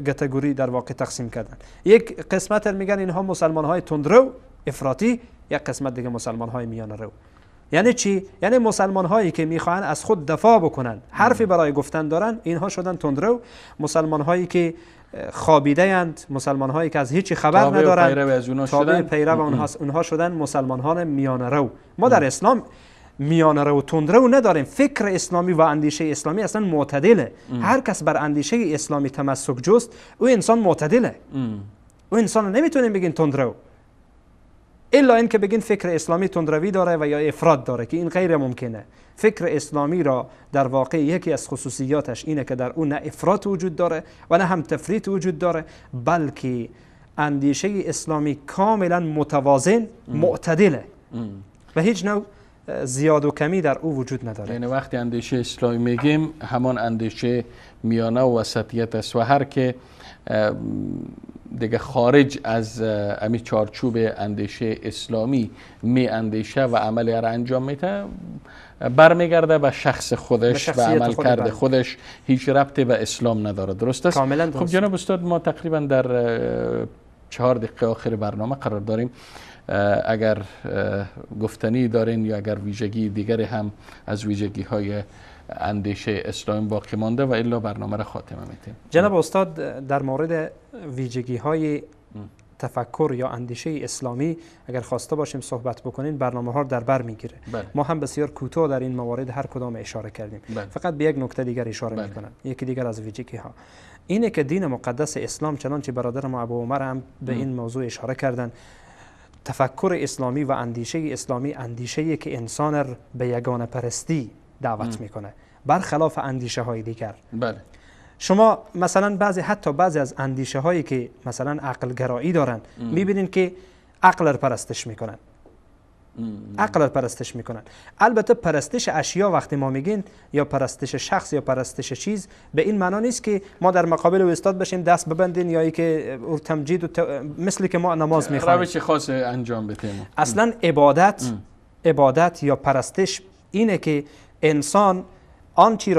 کاتگوری در واقع تقسیم کردن. یک قسمت میگن اینها مسلمان های تندرو افراطی، یک قسمت دیگه مسلمان های میانه رو. یعنی چی؟ یعنی مسلمان هایی که میخوان از خود دفاع بکنن، حرفی برای گفتن دارن، اینها شدن تندرو. مسلمان هایی که خوابیده اند، مسلمان هایی که از هیچی خبر ندارند، تابع پیرو اونها شدن مسلمان میانه رو. ما در اسلام میانه رو و تند رو نداریم. فکر اسلامی و اندیشه اسلامی اصلا معتدله. هر کس بر اندیشه اسلامی تمسک جست، او انسان معتدله. او انسان نمیتونیم بگین تند رو، الا اینکه بگین فکر اسلامی تندروی داره و یا افراط داره، که این غیر ممکنه. فکر اسلامی را در واقع یکی از خصوصیاتش اینه که در اون نه افراط وجود داره و نه هم تفریط وجود داره، بلکه اندیشه اسلامی کاملا متوازن معتدله و هیچ نوع زیاد و کمی در او وجود نداره. یعنی وقتی اندیشه اسلامی میگیم همان اندیشه میانه و وسطیت است و هر که دیگه خارج از امی چارچوب اندیشه اسلامی می اندیشه و عملی را انجام میده برمیگرده به شخص خودش و عمل کرده خودش، هیچ ربطی به اسلام نداره. درست است؟ کاملا درست. خب جناب استاد، ما تقریبا در 4 دقیقه آخر برنامه قرار داریم. اگر گفتنی دارین یا اگر ویژگی دیگری هم از ویژگی های اندیشه اسلام باقی مانده و الا برنامه را خاتمه میتیم. جناب استاد، در مورد ویژگی های تفکر یا اندیشه اسلامی اگر خواسته باشیم صحبت بکنین، برنامه ها در بر میگیره. ما هم بسیار کوتاه در این موارد هر کدام اشاره کردیم. فقط به یک نکته دیگر اشاره میکنم. یکی دیگر از ویژگی ها اینه که دین مقدس اسلام، چنانچه برادر ما ابو عمر هم به این موضوع اشاره کردن، تفکر اسلامی و اندیشه اسلامی اندیشه‌ای که انسان را به یگانه پرستی دعوت میکنه، برخلاف اندیشه های دیگر. بله. شما مثلا حتی بعضی از اندیشه هایی که مثلا عقل گرایی دارن میبینین که عقل را پرستش میکنن. عقل را پرستش میکنن. البته پرستش اشیا وقتی ما میگین یا پرستش شخص یا پرستش چیز، به این معنا نیست که ما در مقابل او استاد بشیم دست ببندین یا که تمجید مثل که ما نماز میخوانیم روش خاص انجام بدیم. اصلا عبادت یا پرستش اینه که انسان آنچی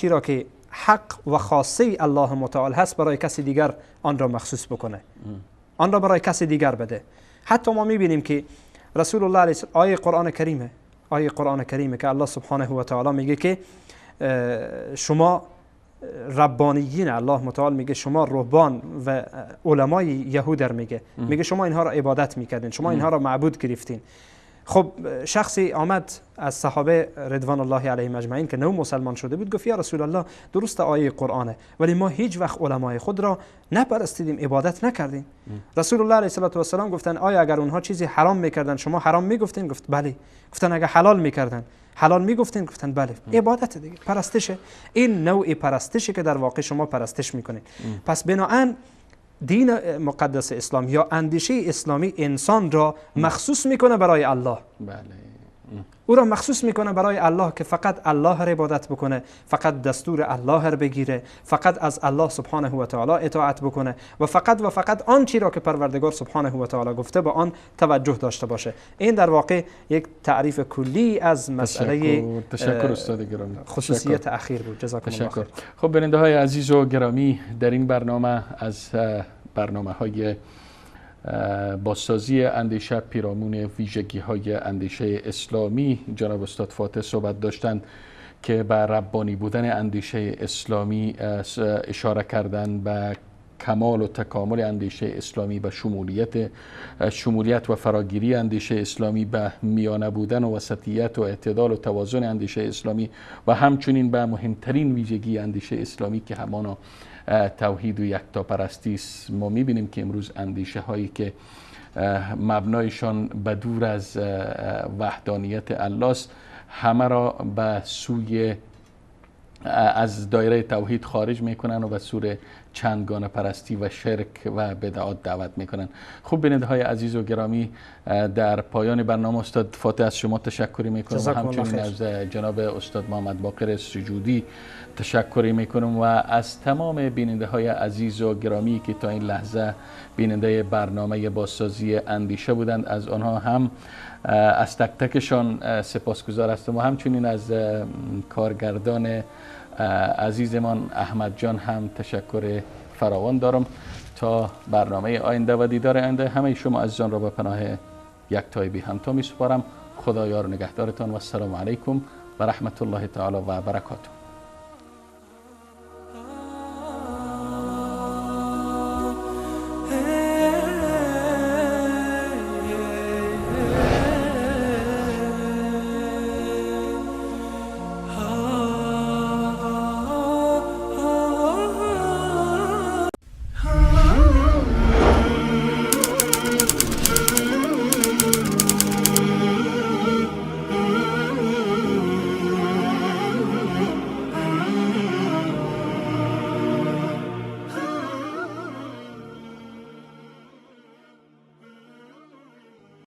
را که حق و خاصه الله متعال هست برای کسی دیگر آن را مخصوص بکنه، آن را برای کسی دیگر بده. حتی ما میبینیم که رسول الله علیه آیه قرآن کریمه که الله سبحانه و تعالی میگه که شما ربانیین، الله متعال میگه شما رهبان و علمای یهود میگه شما اینها را عبادت میکردین، شما اینها را معبود گرفتین. خب شخصی آمد از صحابه رضوان الله علیهم اجمعین که نو مسلمان شده بود، گفت یا رسول الله درست آیه قرآنه ولی ما هیچ وقت علمای خود را نپرستیدیم، عبادت نکردیم. رسول الله علیه و سلام گفتن آیا اگر اونها چیزی حرام میکردن شما حرام میگفتین؟ گفت بله. گفتن اگر حلال میکردن حلال میگفتین؟ گفتن بله. عبادت دیگه، پرستشه. این نوع پرستشی که در واقع شما پرستش میکنین. پس بناهن دین مقدس اسلام یا اندیشه اسلامی انسان را مخصوص میکنه برای الله. بله. او را مخصوص میکنه برای الله که فقط الله را عبادت بکنه، فقط دستور الله را بگیره، فقط از الله سبحانه و تعالی اطاعت بکنه و فقط آن چیزی را که پروردگار سبحانه و تعالی گفته به آن توجه داشته باشه. این در واقع یک تعریف کلی از مسئله تشکر استاد گرامی، خصوصیت اخیر بود. جزاکم الله خیر. خب بیننده های عزیز و گرامی، در این برنامه از برنامه های بازسازی اندیشه پیرامون ویژگی های اندیشه اسلامی جناب استاد فاتح صحبت داشتند که به ربانی بودن اندیشه اسلامی اشاره کردن، به کمال و تکامل اندیشه اسلامی، به شمولیت و فراگیری اندیشه اسلامی، به میانه بودن و وسطیت و اعتدال و توازن اندیشه اسلامی و همچنین به مهمترین ویژگی اندیشه اسلامی که همانا توحید و یکتاپرستی است. ما میبینیم که امروز اندیشه هایی که مبنایشان به دور از وحدانیت الله است همه را به سوی از دایره توحید خارج میکنن و به سوی چندگانه پرستی و شرک و بدعات دعوت میکنن. خوب بیننده های عزیز و گرامی، در پایان برنامه استاد فاتح از شما تشکری میکنم و همچنین از جناب استاد محمد باقر سجودی تشکری میکنم و از تمام بیننده های عزیز و گرامی که تا این لحظه بیننده برنامه بازسازی اندیشه بودند، از آنها هم از تک تکشان سپاسگزار هستم و همچنین از کارگردان عزیزمان احمد جان هم تشکر فراوان دارم. تا برنامه آینده و دیدار آینده همه شما عزیزان را به پناه یکتای بی همتا می سپارم. خدا یار نگهدارتان و السلام علیکم و رحمت الله تعالی و برکاته.